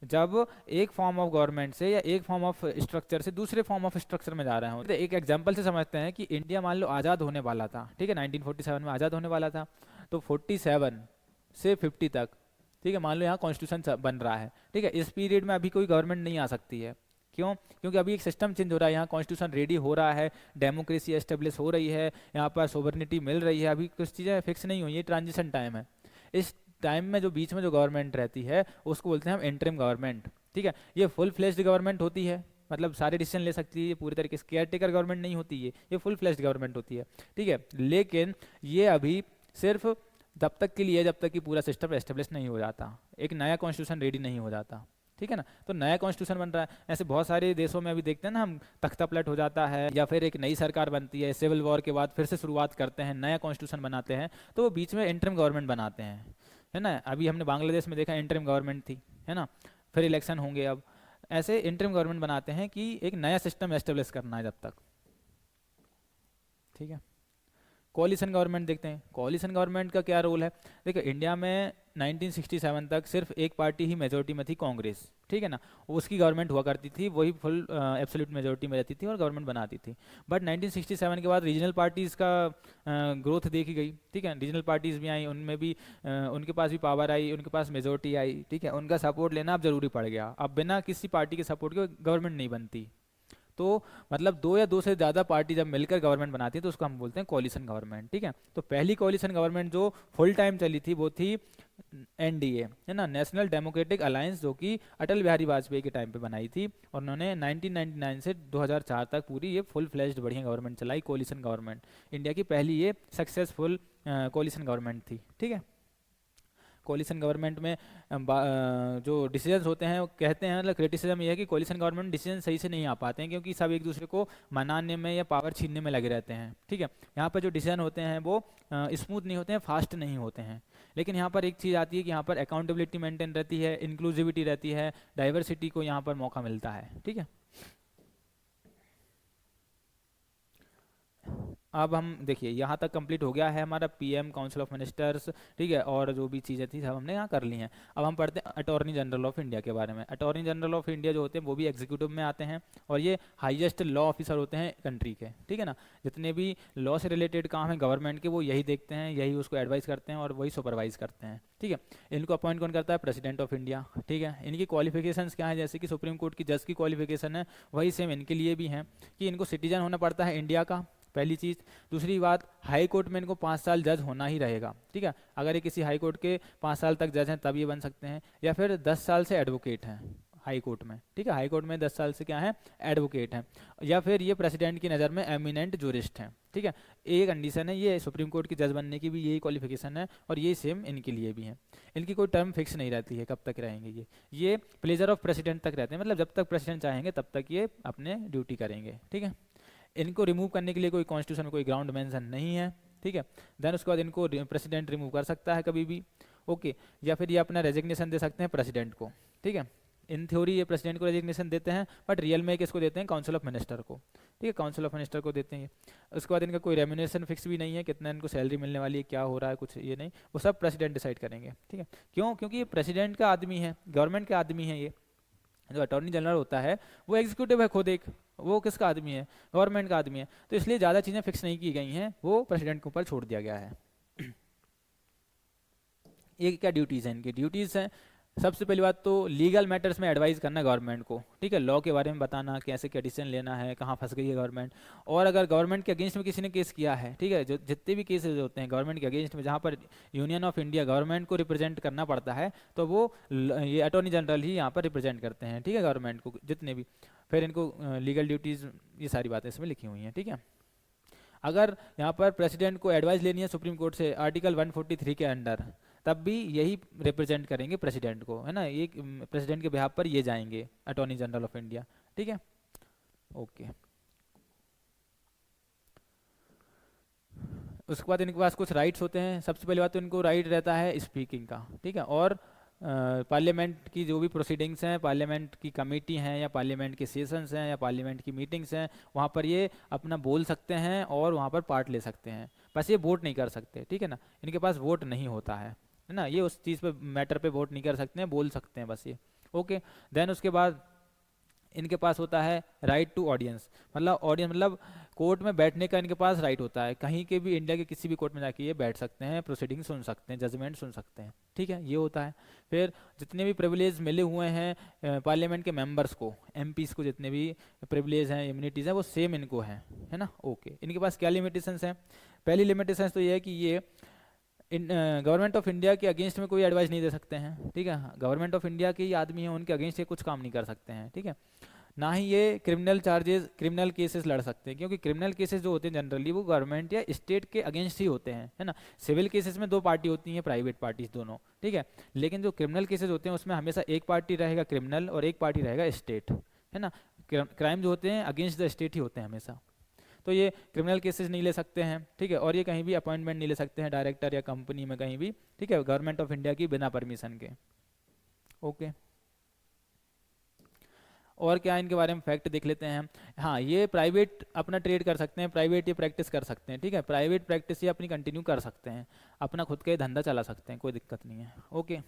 [SPEAKER 1] जब एक फॉर्म ऑफ गवर्नमेंट से या एक फॉर्म ऑफ स्ट्रक्चर से दूसरे फॉर्म ऑफ स्ट्रक्चर में जा रहे हो। तो एक एग्जांपल से समझते हैं कि इंडिया मान लो आज़ाद होने वाला था, ठीक है, 1947 में आज़ाद होने वाला था, तो 47 से 50 तक, ठीक है, मान लो यहाँ कॉन्स्टिट्यूशन बन रहा है। ठीक है, इस पीरियड में अभी कोई गवर्नमेंट नहीं आ सकती है। क्यों? क्योंकि अभी एक सिस्टम चेंज हो रहा है, यहाँ कॉन्स्टिट्यूशन रेडी हो रहा है, डेमोक्रेसी एस्टेब्लिश हो रही है, यहाँ पर सोवरेनिटी मिल रही है, अभी कुछ चीज़ें फिक्स नहीं हुई, ये ट्रांजिशन टाइम है। इस टाइम में जो बीच में जो गवर्नमेंट रहती है उसको बोलते हैं हम इंटरिम गवर्नमेंट। ठीक है, ये फुल फ्लेज्ड गवर्नमेंट होती है, मतलब सारे डिसीजन ले सकती है, पूरी तरीके से केयर टेकर गवर्नमेंट नहीं होती है, ये फुल फ्लेज्ड गवर्नमेंट होती है। ठीक है, लेकिन ये अभी सिर्फ तब तक के लिए जब तक कि पूरा सिस्टम एस्टेब्लिश नहीं हो जाता, एक नया कॉन्स्टिट्यूशन रेडी नहीं हो जाता। ठीक है ना, तो नया कॉन्स्टिट्यूशन बन रहा है, ऐसे बहुत सारे देशों में अभी देखते हैं ना हम, तख्ता पलट हो जाता है या फिर एक नई सरकार बनती है, सिविल वॉर के बाद फिर से शुरुआत करते हैं, नया कॉन्स्टिट्यूशन बनाते हैं, तो वो बीच में इंटरिम गवर्नमेंट बनाते हैं, है ना। अभी हमने बांग्लादेश में देखा इंटरिम गवर्नमेंट थी, है ना, फिर इलेक्शन होंगे, अब ऐसे इंटरिम गवर्नमेंट बनाते हैं कि एक नया सिस्टम एस्टेब्लिश करना है जब तक। ठीक है, कोलिशन गवर्नमेंट देखते हैं, कोलिशन गवर्नमेंट का क्या रोल है? देखिए इंडिया में 1967 तक सिर्फ एक पार्टी ही मेजोरिटी में थी, कांग्रेस। ठीक है ना, उसकी गवर्नमेंट हुआ करती थी, वही फुल एब्सोल्यूट मेजोरिटी में रहती थी और गवर्नमेंट बनाती थी। बट 1967 के बाद रीजनल पार्टीज़ का ग्रोथ देखी गई। ठीक है, रीजनल पार्टीज़ भी आई, उनमें भी उनके पास भी पावर आई, उनके पास मेजोरिटी आई। ठीक है, उनका सपोर्ट लेना अब जरूरी पड़ गया, अब बिना किसी पार्टी के सपोर्ट के गवर्नमेंट नहीं बनती। तो मतलब दो या दो से ज़्यादा पार्टी जब मिलकर गवर्नमेंट बनाती है तो उसको हम बोलते हैं कोलिशन गवर्नमेंट। ठीक है, तो पहली कोलिशन गवर्नमेंट जो फुल टाइम चली थी वो थी एनडीए, है ना, नेशनल डेमोक्रेटिक अलायंस, जो कि अटल बिहारी वाजपेयी के टाइम पे बनाई थी, और उन्होंने 1999 से 2004 तक पूरी ये फुल फ्लेज्ड बढ़िया गवर्नमेंट चलाई, कोलिशन गवर्नमेंट। इंडिया की पहली ये सक्सेसफुल कोलिशन गवर्नमेंट थी। ठीक है, कोलिशन गवर्नमेंट में जो डिसीजंस होते हैं वो कहते हैं, मतलब क्रिटिसिज्म ये है कि कोलिशन गवर्नमेंट डिसीजन सही से नहीं आ पाते हैं क्योंकि सब एक दूसरे को मनाने में या पावर छीनने में लगे रहते हैं, ठीक है। यहाँ पर जो डिसीजन होते हैं वो स्मूथ नहीं होते हैं, फास्ट नहीं होते हैं। लेकिन यहाँ पर एक चीज़ आती है कि यहाँ पर अकाउंटेबिलिटी मेंटेन रहती है, इंक्लूसिविटी रहती है, डाइवर्सिटी को यहाँ पर मौका मिलता है, ठीक है। अब हम देखिए यहाँ तक कंप्लीट हो गया है हमारा पीएम, काउंसिल ऑफ मिनिस्टर्स, ठीक है, और जो भी चीज़ें थी सब हमने यहाँ कर ली हैं। अब हम पढ़ते हैं अटॉर्नी जनरल ऑफ इंडिया के बारे में। अटॉर्नी जनरल ऑफ इंडिया जो होते हैं वो भी एग्जीक्यूटिव में आते हैं और ये हाईएस्ट लॉ ऑफिसर होते हैं कंट्री के, ठीक है ना। जितने भी लॉ से रिलेटेड काम है गवर्नमेंट के वो यही देखते हैं, यही उसको एडवाइस करते हैं और वही सुपरवाइज करते हैं, ठीक है। इनको अपॉइंट कौन करता है? प्रेसिडेंट ऑफ इंडिया, ठीक है। इनकी क्वालिफिकेशंस क्या है? जैसे कि सुप्रीम कोर्ट की जज की क्वालिफिकेशन है वही सेम इनके लिए भी है कि इनको सिटीजन होना पड़ता है इंडिया का, पहली चीज़। दूसरी बात, हाई कोर्ट में इनको 5 साल जज होना ही रहेगा, ठीक है। अगर ये किसी हाई कोर्ट के 5 साल तक जज हैं तब ये बन सकते हैं, या फिर 10 साल से एडवोकेट हैं हाई कोर्ट में, ठीक है। हाई कोर्ट में 10 साल से क्या है? एडवोकेट हैं, या फिर ये प्रेसिडेंट की नज़र में एमिनेंट जूरिस्ट हैं, ठीक है। एक कंडीशन है, ये सुप्रीम कोर्ट की जज बनने की भी यही क्वालिफिकेशन है और ये सेम इनके लिए भी है। इनकी कोई टर्म फिक्स नहीं रहती है कब तक रहेंगे ये प्लेजर ऑफ प्रेसिडेंट तक रहते हैं, मतलब जब तक प्रेसिडेंट चाहेंगे तब तक ये अपने ड्यूटी करेंगे, ठीक है। इनको रिमूव करने के लिए कोई कॉन्स्टिट्यूशन में कोई ग्राउंड मेंशन नहीं है, ठीक है। देन उसके बाद इनको प्रेसिडेंट रिमूव कर सकता है कभी भी, ओके, या फिर ये अपना रेजिग्नेशन दे सकते हैं प्रेसिडेंट को, ठीक है। इन थ्योरी ये प्रेसिडेंट को रेजिग्नेशन देते हैं, बट रियल में किसको देते हैं? काउंसिल ऑफ मिनिस्टर को, ठीक है, काउंसिल ऑफ मिनिस्टर को देते हैं। उसके बाद इनका कोई रेम्यूनरेशन फिक्स भी नहीं है, कितना इनको सैलरी मिलने वाली है, क्या हो रहा है, कुछ ये नहीं, वो सब प्रेसिडेंट डिसाइड करेंगे, ठीक है। क्यों? क्योंकि ये प्रेसिडेंट का आदमी है, गवर्नमेंट का आदमी है। ये जो अटॉर्नी जनरल होता है वो एग्जीक्यूटिव है खुद एक, वो किसका आदमी है? गवर्नमेंट का आदमी है। तो इसलिए ज़्यादा चीज़ें फिक्स नहीं की गई हैं, वो प्रेसिडेंट के ऊपर छोड़ दिया गया है। ये क्या ड्यूटीज़ हैं? इनकी ड्यूटीज़ हैं, सबसे पहली बात तो लीगल मैटर्स में एडवाइस करना गवर्नमेंट को, ठीक है। लॉ के बारे में बताना, कैसे क्या डिसीजन लेना है, कहाँ फंस गई है गवर्नमेंट। और अगर गवर्नमेंट के अगेंस्ट में किसी ने केस किया है, ठीक है, जो जितने भी केसेस होते हैं गवर्नमेंट के अगेंस्ट में जहाँ पर यूनियन ऑफ इंडिया गवर्नमेंट को रिप्रेजेंट करना पड़ता है, तो वो ये अटॉर्नी जनरल ही यहाँ पर रिप्रेजेंट करते हैं, ठीक है, गवर्नमेंट को जितने भी। फिर इनको लीगल ड्यूटीज़, ये सारी बातें इसमें लिखी हुई हैं, ठीक है। अगर यहाँ पर प्रेसिडेंट को एडवाइस लेनी है सुप्रीम कोर्ट से आर्टिकल 143 के अंडर, तब भी यही रिप्रेजेंट करेंगे प्रेसिडेंट को, है ना। ये प्रेसिडेंट के बिहाफ पर ये जाएंगे अटॉर्नी जनरल ऑफ इंडिया, ठीक है, ओके। उसके बाद इनके पास कुछ राइट्स होते हैं। सबसे पहली बात तो इनको राइट रहता है स्पीकिंग का, ठीक है। और पार्लियामेंट की जो भी प्रोसीडिंग्स हैं, पार्लियामेंट की कमेटी हैं या पार्लियामेंट के सेशंस हैं या पार्लियामेंट की मीटिंग्स हैं, वहाँ पर ये अपना बोल सकते हैं और वहाँ पर पार्ट ले सकते हैं। बस ये वोट नहीं कर सकते, ठीक है ना, इनके पास वोट नहीं होता है ना, ये उस चीज़ पे मैटर पे वोट नहीं कर सकते हैं, बोल सकते हैं बस ये, ओके। देन उसके बाद इनके पास होता है राइट टू ऑडियंस, मतलब कोर्ट में बैठने का इनके पास राइट होता है। कहीं के भी इंडिया के किसी भी कोर्ट में जाके ये बैठ सकते हैं, प्रोसीडिंग सुन सकते हैं, जजमेंट सुन सकते हैं, ठीक है, ये होता है। फिर जितने भी प्रिविलेज मिले हुए हैं पार्लियामेंट के मेंबर्स को, एमपीज को, जितने भी प्रिविलेज हैं, इम्यूनिटीज़ हैं, वो सेम इनको हैं, है ना, ओके। इनके पास क्या लिमिटेशंस हैं? पहली लिमिटेशंस तो ये है कि ये गवर्नमेंट ऑफ इंडिया के अगेंस्ट में कोई एडवाइस नहीं दे सकते हैं, ठीक है। गवर्नमेंट ऑफ इंडिया के ही आदमी हैं, उनके अगेंस्ट ये कुछ काम नहीं कर सकते हैं, ठीक है। ना ही ये क्रिमिनल केसेस लड़ सकते हैं, क्योंकि क्रिमिनल केसेस जो होते हैं जनरली वो गवर्नमेंट या स्टेट के अगेंस्ट ही होते हैं, है ना। सिविल केसेस में 2 पार्टी होती हैं, प्राइवेट पार्टीज दोनों, ठीक है। लेकिन जो क्रिमिनल केसेस होते हैं उसमें हमेशा एक पार्टी रहेगा क्रिमिनल और एक पार्टी रहेगा स्टेट, है ना। क्राइम जो होते हैं अगेंस्ट द स्टेट ही होते हैं हमेशा। तो ये क्रिमिनल केसेस नहीं ले सकते हैं, ठीक है। और ये कहीं भी अपॉइंटमेंट नहीं ले सकते हैं डायरेक्टर या कंपनी में कहीं भी, ठीक है, गवर्नमेंट ऑफ इंडिया की बिना परमिशन के, ओके। और क्या इनके बारे में फैक्ट देख लेते हैं। हाँ, ये प्राइवेट अपना ट्रेड कर सकते हैं, प्राइवेट ये प्रैक्टिस कर सकते हैं, ठीक है। प्राइवेट प्रैक्टिस ये अपनी कंटिन्यू कर सकते हैं, अपना खुद का ये धंधा चला सकते हैं, कोई दिक्कत नहीं है, ओके।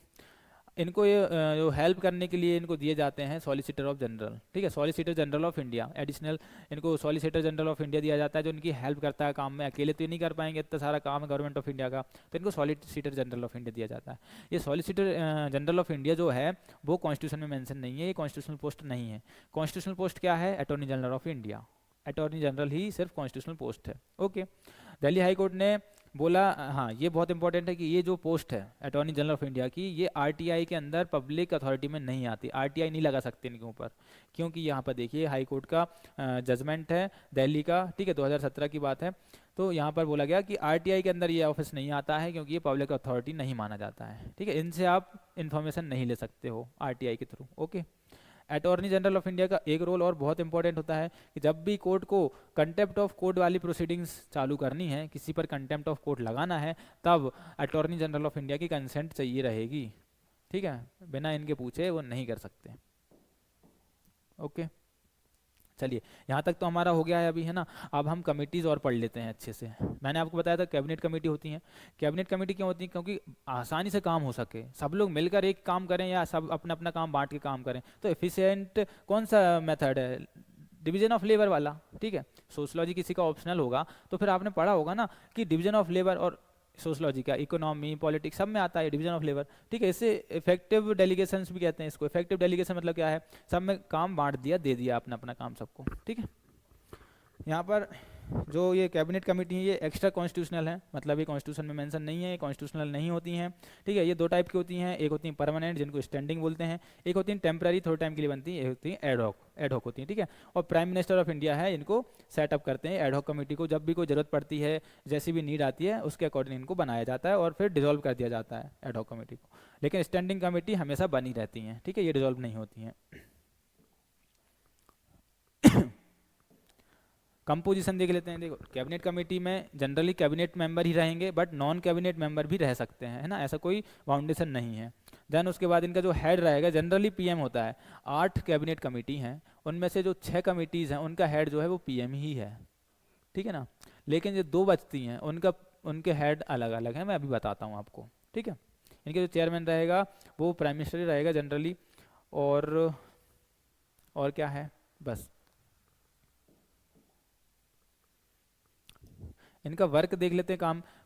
[SPEAKER 1] इनको ये जो हेल्प करने के लिए इनको दिए जाते हैं सॉलिसिटर ऑफ जनरल, ठीक है, solicitor general of India, additional इनको सॉलिसिटर जनरल ऑफ इंडिया दिया जाता है, जो इनकी हेल्प करता है काम में। अकेले तो ये नहीं कर पाएंगे, इतना सारा काम है गवर्नमेंट ऑफ इंडिया का, तो इनको सॉलिसिटर जनरल ऑफ इंडिया दिया जाता है। ये सॉलिसिटर जनरल ऑफ इंडिया जो है वो कॉन्स्टिट्यूशन में मेंशन नहीं है, ये कॉन्स्टिट्यूशनल पोस्ट नहीं है। कॉन्स्टिट्यूशनल पोस्ट क्या है? Attorney general of India. Attorney general ही सिर्फ कॉन्स्टिट्यूशनल पोस्ट है, ओके। दिल्ली हाई कोर्ट ने बोला हाँ ये बहुत इंपॉर्टेंट है कि ये जो पोस्ट है अटॉर्नी जनरल ऑफ इंडिया की, ये आरटीआई के अंदर पब्लिक अथॉरिटी में नहीं आती, आरटीआई नहीं लगा सकते इनके ऊपर, क्योंकि यहाँ पर देखिए हाई कोर्ट का जजमेंट है दिल्ली का, ठीक है, 2017 की बात है। तो यहाँ पर बोला गया कि आरटीआई के अंदर ये ऑफिस नहीं आता है क्योंकि ये पब्लिक अथॉरिटी नहीं माना जाता है, ठीक है, इनसे आप इन्फॉर्मेशन नहीं ले सकते हो आरटीआई के through. Okay, attorney general of India का एक रोल और बहुत इंपॉर्टेंट होता है कि जब भी कोर्ट को कंटेम्प्ट ऑफ कोर्ट वाली प्रोसीडिंग्स चालू करनी है, किसी पर कंटेम्प्ट ऑफ कोर्ट लगाना है, तब अटॉर्नी जनरल ऑफ इंडिया की कंसेंट चाहिए रहेगी, ठीक है, बिना इनके पूछे वो नहीं कर सकते। ओके, चलिए यहाँ तक तो हमारा हो गया है अभी, है ना। अब हम कमिटीज़ और पढ़ लेते हैं अच्छे से। मैंने आपको बताया था कैबिनेट कमेटी होती हैं। कैबिनेट कमेटी क्यों होती है? क्योंकि आसानी से काम हो सके, सब लोग मिलकर एक काम करें या सब अपना अपना काम बांट के काम करें। तो एफिशिएंट कौन सा मेथड है? डिवीजन ऑफ लेबर वाला, ठीक है। सोशलॉजी किसी का ऑप्शनल होगा तो फिर आपने पढ़ा होगा ना कि डिवीजन ऑफ लेबर, और सोशलॉजी का इकोनॉमी पॉलिटिक्स सब में आता है डिवीजन ऑफ लेबर, ठीक है। इससे इफेक्टिव डेलीगेशंस भी कहते हैं इसको। इफेक्टिव डेलीगेशन मतलब क्या है? सब में काम बांट दिया, दे दिया अपना अपना काम सबको, ठीक है। यहाँ पर जो ये कैबिनेट कमेटी है ये एक्स्ट्रा कॉन्स्टिट्यूशनल है, मतलब ये कॉन्स्टिट्यूशन में मेंशन नहीं है, ये कॉन्स्टिट्यूशनल नहीं होती हैं, ठीक है। ये दो टाइप की होती हैं, एक होती है परमानेंट जिनको स्टैंडिंग बोलते हैं, एक होती है टेम्पररी थोड़े टाइम के लिए बनती है, एक होती है एडहॉक, एडहॉक होती है, ठीक है। और प्राइम मिनिस्टर ऑफ इंडिया है, इनको सेटअप करते हैं एडहॉक कमेटी को। जब भी कोई जरूरत पड़ती है, जैसी भी नीड आती है, उसके अकॉर्डिंग इनको बनाया जाता है और फिर डिजोल्व कर दिया जाता है एडहॉक कमेटी को। लेकिन स्टैंडिंग कमेटी हमेशा बनी रहती हैं, ठीक है, ये डिजोल्व नहीं होती हैं। कंपोजिशन देख लेते हैं। देखो कैबिनेट कमेटी में जनरली कैबिनेट मेंबर ही रहेंगे, बट नॉन कैबिनेट मेंबर भी रह सकते हैं, है ना, ऐसा कोई फाउंडेशन नहीं है। देन उसके बाद इनका जो हेड रहेगा जनरली पीएम होता है। 8 कैबिनेट कमेटी हैं, उनमें से जो 6 कमिटीज़ हैं उनका हेड जो है वो पीएम ही है, ठीक है ना। लेकिन जो 2 बचती हैं उनके हेड अलग अलग हैं, मैं अभी बताता हूँ आपको, ठीक है। इनके जो चेयरमैन रहेगा वो प्राइम मिनिस्टर ही रहेगा जनरली। और क्या है, बस इनका वर्क देख लेते हैं।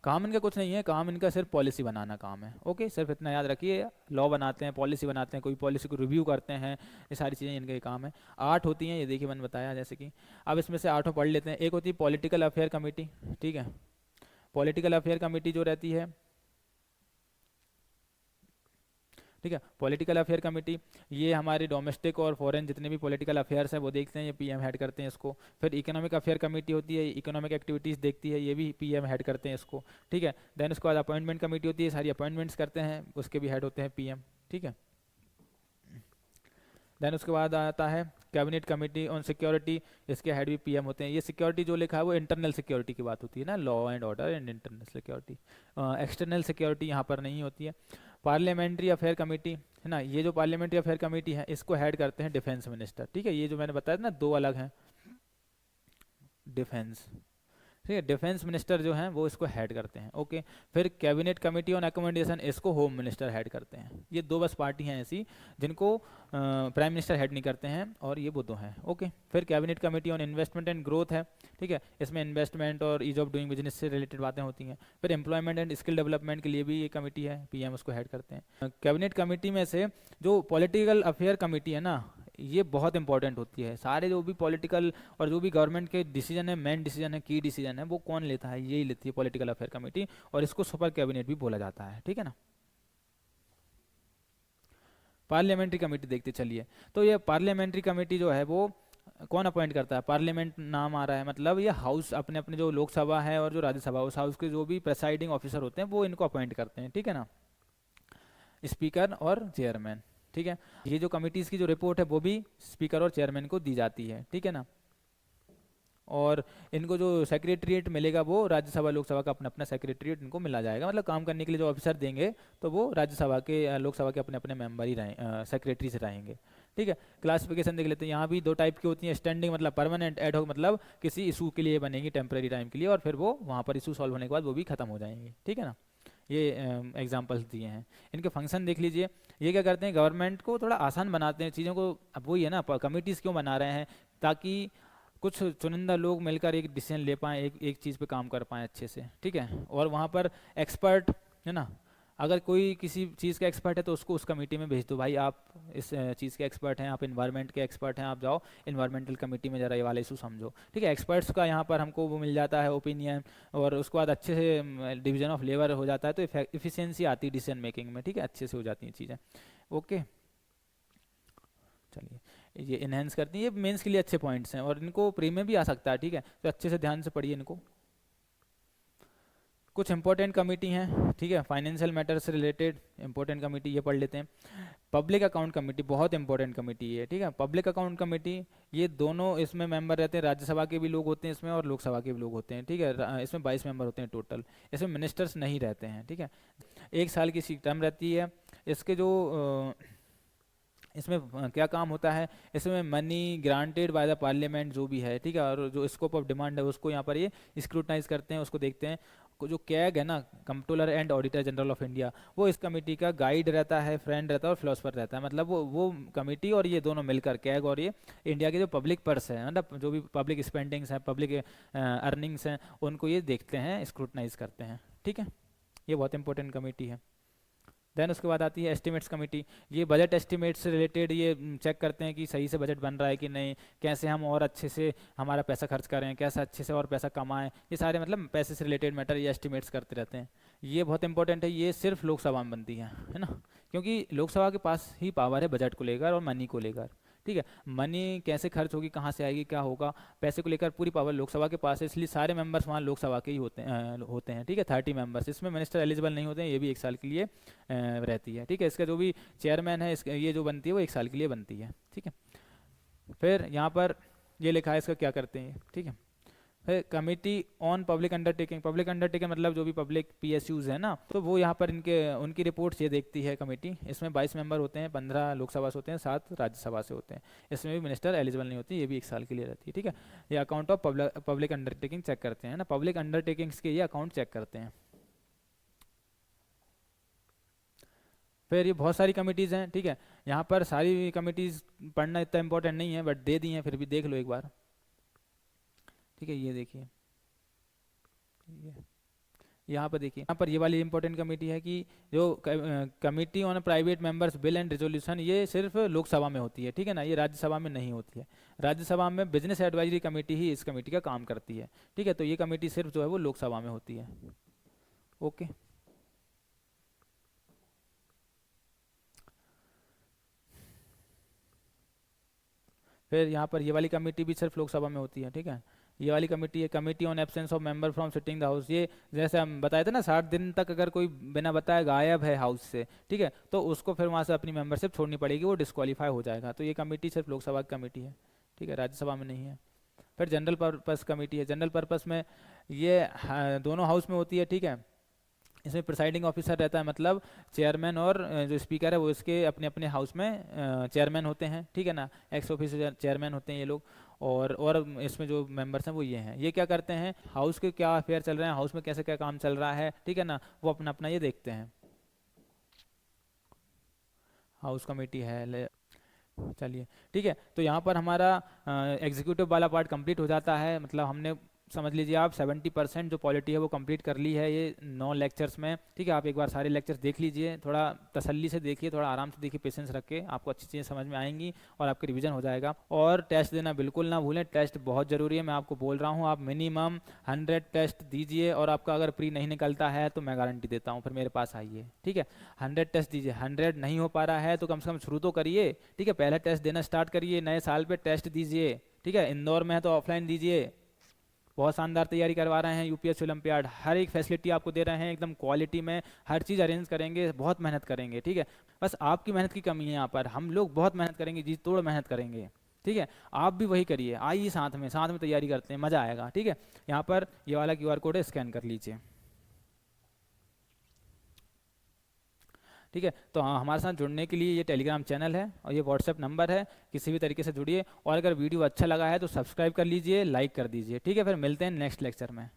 [SPEAKER 1] काम इनका कुछ नहीं है, काम इनका सिर्फ पॉलिसी बनाना काम है। ओके, सिर्फ इतना याद रखिए, लॉ बनाते हैं, पॉलिसी बनाते हैं, कोई पॉलिसी को रिव्यू करते हैं, ये सारी चीज़ें इनका काम है। 8 होती हैं, ये देखिए मैंने बताया जैसे कि। अब इसमें से 8 पढ़ लेते हैं। एक होती है पॉलिटिकल अफेयर कमेटी, ठीक है। पॉलिटिकल अफेयर कमेटी जो रहती है, ठीक है, पॉलिटिकल अफेयर कमेटी ये हमारे डोमेस्टिक और फॉरेन जितने भी पॉलिटिकल अफेयर्स हैं वो देखते हैं, ये पीएम हेड करते हैं इसको। फिर इकोनॉमिक अफेयर कमेटी होती है, इकोनॉमिक एक्टिविटीज़ देखती है, ये भी पीएम हेड करते हैं इसको, ठीक है। देन उसके बाद अपॉइंटमेंट कमेटी होती है, सारी अपॉइंटमेंट्स करते हैं, उसके भी हेड होते हैं पीएम, ठीक है। देन उसके बाद आता है कैबिनेट कमेटी ऑन सिक्योरिटी, इसके हेड भी पीएम होते हैं। ये सिक्योरिटी जो लिखा है वो इंटरनल सिक्योरिटी की बात होती है ना, law and order and internal security. External security यहाँ पर नहीं होती है। पार्लियामेंट्री अफेयर कमेटी है ना, ये जो पार्लियामेंट्री अफेयर कमेटी है इसको हेड करते हैं डिफेंस मिनिस्टर, ठीक है। ये जो मैंने बताया था ना, 2 अलग हैं, डिफेंस, ठीक है, डिफेंस मिनिस्टर जो हैं वो इसको हेड करते हैं। ओके, फिर कैबिनेट कमेटी ऑन अकोमोडेशन, इसको होम मिनिस्टर हेड करते हैं। ये 2 बस पार्टी हैं ऐसी जिनको प्राइम मिनिस्टर हेड नहीं करते हैं, और ये वो 2 हैं। ओके, फिर cabinet committee on investment and growth है, ठीक है, इसमें इन्वेस्टमेंट और ईज ऑफ डूइंग बिजनेस से रिलेटेड बातें होती हैं। फिर एम्प्लॉयमेंट एंड स्किल डेवलपमेंट के लिए भी ये कमेटी है, पीएम उसको हेड करते हैं। कैबिनेट कमेटी में से जो पॉलिटिकल अफेयर कमेटी है ना, ये बहुत इंपॉर्टेंट होती है। सारे जो भी पॉलिटिकल और जो भी गवर्नमेंट के डिसीजन है, मेन डिसीजन है, की डिसीजन है, वो कौन लेता है? यही लेती है पॉलिटिकल अफेयर कमेटी, और इसको सुपर कैबिनेट भी बोला जाता है, ठीक है ना। पार्लियामेंट्री कमेटी देखते चलिए। तो ये पार्लियामेंट्री कमेटी जो है वो कौन अपॉइंट करता है? पार्लियामेंट नाम आ रहा है, मतलब ये हाउस अपने अपने जो लोकसभा है और जो राज्यसभा, उस हाउस के जो भी प्रेसाइडिंग ऑफिसर होते हैं वो इनको अपॉइंट करते हैं, ठीक है ना, स्पीकर और चेयरमैन, ठीक है। ये जो कमिटीज़ की जो रिपोर्ट है वो भी स्पीकर और चेयरमैन को दी जाती है, ठीक है ना। और इनको जो सेक्रेटरीट मिलेगा वो राज्यसभा लोकसभा का अपना अपना सेक्रेटरीट इनको मिला जाएगा, मतलब काम करने के लिए जो ऑफिसर देंगे तो वो राज्यसभा के लोकसभा के अपने अपने मेंबर ही रहे, सेक्रेटरी से रहेंगे, ठीक है। क्लासिफिकेशन देख लेते हैं। यहाँ भी 2 टाइप की होती हैं, स्टैंडिंग मतलब परमानेंट, एडहॉक मतलब किसी इशू के लिए बनेगी टेम्पररी टाइम के लिए, और फिर वो वहाँ पर इशू सॉल्व होने के बाद वो भी खत्म हो जाएंगे, ठीक है ना। ये एग्जाम्पल्स दिए हैं। इनके फंक्शन देख लीजिए। ये क्या करते हैं? गवर्नमेंट को थोड़ा आसान बनाते हैं चीज़ों को। अब वही है ना, कमिटीज़ क्यों बना रहे हैं? ताकि कुछ चुनिंदा लोग मिलकर एक डिसीजन ले पाएँ, एक चीज़ पे काम कर पाएँ अच्छे से, ठीक है। और वहाँ पर एक्सपर्ट है ना, अगर कोई किसी चीज़ का एक्सपर्ट है तो उसको उस कमेटी में भेज दो, भाई आप इस चीज़ के एक्सपर्ट हैं, आप इन्वायरमेंट के एक्सपर्ट हैं, आप जाओ इन्वायरमेंटल कमेटी में ज़रा ये वाला इशू समझो। ठीक है, एक्सपर्ट्स का यहाँ पर हमको वो मिल जाता है ओपिनियन, और उसके बाद अच्छे से डिवीजन ऑफ लेबर हो जाता है, तो इफिशियंसी आती है डिसीजन मेकिंग में। ठीक है, अच्छे से हो जाती हैं चीज़ें। ओके, चलिए, ये इनहेंस करती है, ये मेंस के लिए अच्छे पॉइंट्स हैं और इनको प्री में भी आ सकता है। ठीक है, तो अच्छे से ध्यान से पढ़िए इनको। कुछ इंपॉर्टेंट कमेटी हैं, ठीक है, फाइनेंशियल मैटर से रिलेटेड इंपॉर्टेंट कमेटी ये पढ़ लेते हैं। पब्लिक अकाउंट कमेटी बहुत इंपॉर्टेंट कमेटी है। ठीक है, पब्लिक अकाउंट कमेटी, ये दोनों इसमें मेंबर रहते हैं, राज्यसभा के भी लोग होते हैं इसमें और लोकसभा के भी लोग होते हैं। ठीक है, इसमें 22 मेंबर होते हैं टोटल। इसमें मिनिस्टर्स नहीं रहते हैं। ठीक है, 1 साल की सी टर्म रहती है। इसके जो इसमें क्या काम होता है, इसमें money granted by the parliament जो भी है, ठीक है, और जो स्कोप ऑफ डिमांड है उसको यहाँ पर ये स्क्रूटनाइज करते हैं, उसको देखते हैं। जो कैग है ना, controller and auditor general of India, वो इस कमेटी का गाइड रहता है, फ्रेंड रहता है और फिलोसफर रहता है। मतलब वो कमेटी और ये दोनों मिलकर, कैग और ये, इंडिया के जो पब्लिक पर्स है, मतलब जो भी पब्लिक स्पेंडिंग्स हैं, पब्लिक अर्निंग्स हैं, उनको ये देखते हैं, स्क्रूटनाइज करते हैं। ठीक है, ये बहुत इंपॉर्टेंट कमेटी है। देन उसके बाद आती है एस्टिमेट्स कमेटी। ये बजट एस्टिमेट से रिलेटेड ये चेक करते हैं कि सही से बजट बन रहा है कि नहीं, कैसे हम और अच्छे से हमारा पैसा खर्च करें, कैसे अच्छे से और पैसा कमाएं, ये सारे मतलब पैसे से रिलेटेड मैटर ये एस्टिमेट्स करते रहते हैं। ये बहुत इंपॉर्टेंट है, ये सिर्फ लोकसभा में बनती है ना, क्योंकि लोकसभा के पास ही पावर है बजट को लेकर और मनी को लेकर। ठीक है, मनी कैसे खर्च होगी, कहाँ से आएगी, क्या होगा, पैसे को लेकर पूरी पावर लोकसभा के पास है, इसलिए सारे मेंबर्स वहाँ लोकसभा के ही होते हैं। ठीक है, 30 मेंबर्स, इसमें मिनिस्टर एलिजिबल नहीं होते हैं, ये भी 1 साल के लिए रहती है। ठीक है, इसका जो भी चेयरमैन है, ये जो बनती है वो 1 साल के लिए बनती है। ठीक है, फिर यहाँ पर ये लिखा है इसका क्या करते हैं। ठीक है, फिर committee on public undertaking. Public undertaking मतलब जो भी पब्लिक पीएसयूज है ना, तो वो यहाँ पर उनकी रिपोर्ट्स ये देखती है कमेटी। इसमें 22 मेंबर होते हैं, 15 लोकसभा से होते हैं, 7 राज्यसभा से होते हैं। इसमें भी मिनिस्टर एलिजिबल नहीं होती, ये भी 1 साल के लिए रहती है। ठीक है, ये account of public undertaking check करते हैं ना, पब्लिक अंडरटेकिंग्स के ये अकाउंट चेक करते हैं। फिर ये बहुत सारी कमिटीज़ हैं। ठीक है, यहाँ पर सारी कमिटीज़ पढ़ना इतना इंपॉर्टेंट नहीं है, बट दे दी हैं, फिर भी देख लो एक बार। ठीक है, ये देखिए, ये यहाँ पर देखिए, यहाँ पर ये वाली इंपॉर्टेंट कमेटी है कि जो committee on private members bill and resolution, ये सिर्फ लोकसभा में होती है। ठीक है ना, ये राज्यसभा में नहीं होती है। राज्यसभा में बिजनेस एडवाइजरी कमेटी ही इस कमेटी का काम करती है। ठीक है, तो ये कमेटी सिर्फ जो है वो लोकसभा में होती है। ओके, फिर यहाँ पर ये वाली कमेटी भी सिर्फ लोकसभा में होती है। ठीक है, ये वाली कमेटी है committee on absence of member from sitting the house. ये जैसे हम बताए थे ना, 60 दिन तक अगर कोई बिना बताए गायब है हाउस से, ठीक है, तो उसको फिर वहाँ से अपनी मेंबरशिप छोड़नी पड़ेगी, वो डिस्क्वालीफाई हो जाएगा। तो ये कमेटी सिर्फ लोकसभा की कमेटी है। ठीक है, राज्यसभा में नहीं है। फिर जनरल पर्पस कमेटी है। जनरल पर्पस में ये दोनों हाउस में होती है। ठीक है, इसमें प्रिसाइडिंग ऑफिसर रहता है, मतलब चेयरमैन और जो स्पीकर है वो इसके अपने अपने हाउस में चेयरमैन होते हैं। ठीक है ना, एक्स ऑफिसर चेयरमैन होते हैं ये लोग। और इसमें जो मेंबर्स हैं वो ये हैं। ये क्या करते हैं, हाउस के क्या अफेयर चल रहे हैं, हाउस में कैसे क्या काम चल रहा है, ठीक है ना, वो अपना अपना ये देखते हैं। हाउस कमेटी है। चलिए, ठीक है, तो यहाँ पर हमारा एग्जीक्यूटिव वाला पार्ट कंप्लीट हो जाता है। मतलब हमने समझ लीजिए आप 70% जो पॉलिटी है वो कंप्लीट कर ली है ये 9 लेक्चर्स में। ठीक है, आप एक बार सारे लेक्चर्स देख लीजिए, थोड़ा तसल्ली से देखिए, थोड़ा आराम से देखिए, पेशेंस रख के, आपको अच्छी चीज़ें समझ में आएंगी और आपका रिवीजन हो जाएगा। और टेस्ट देना बिल्कुल ना भूलें, टेस्ट बहुत ज़रूरी है, मैं आपको बोल रहा हूँ। आप मिनिमम 100 टेस्ट दीजिए, और आपका अगर प्री नहीं निकलता है तो मैं गारंटी देता हूँ फिर मेरे पास आइए। ठीक है, 100 टेस्ट दीजिए। 100 नहीं हो पा रहा है तो कम से कम शुरू तो करिए। ठीक है, पहले टेस्ट देना स्टार्ट करिए, नए साल पे टेस्ट दीजिए। ठीक है, इंदौर में है तो ऑफलाइन दीजिए। बहुत शानदार तैयारी करवा रहे हैं यूपीएससी ओलंपियाड, हर एक फैसिलिटी आपको दे रहे हैं, एकदम क्वालिटी में हर चीज़ अरेंज करेंगे, बहुत मेहनत करेंगे। ठीक है, बस आपकी मेहनत की कमी है यहाँ पर, हम लोग बहुत मेहनत करेंगे, जी तोड़ मेहनत करेंगे। ठीक है, आप भी वही करिए, आइए साथ में तैयारी करते हैं, मज़ा आएगा। ठीक है, यहाँ पर ये वाला QR कोड है, स्कैन कर लीजिए। ठीक है, तो हाँ, हमारे साथ जुड़ने के लिए ये टेलीग्राम चैनल है और ये व्हाट्सएप नंबर है, किसी भी तरीके से जुड़िए। और अगर वीडियो अच्छा लगा है तो सब्सक्राइब कर लीजिए, लाइक कर दीजिए। ठीक है, फिर मिलते हैं नेक्स्ट लेक्चर में।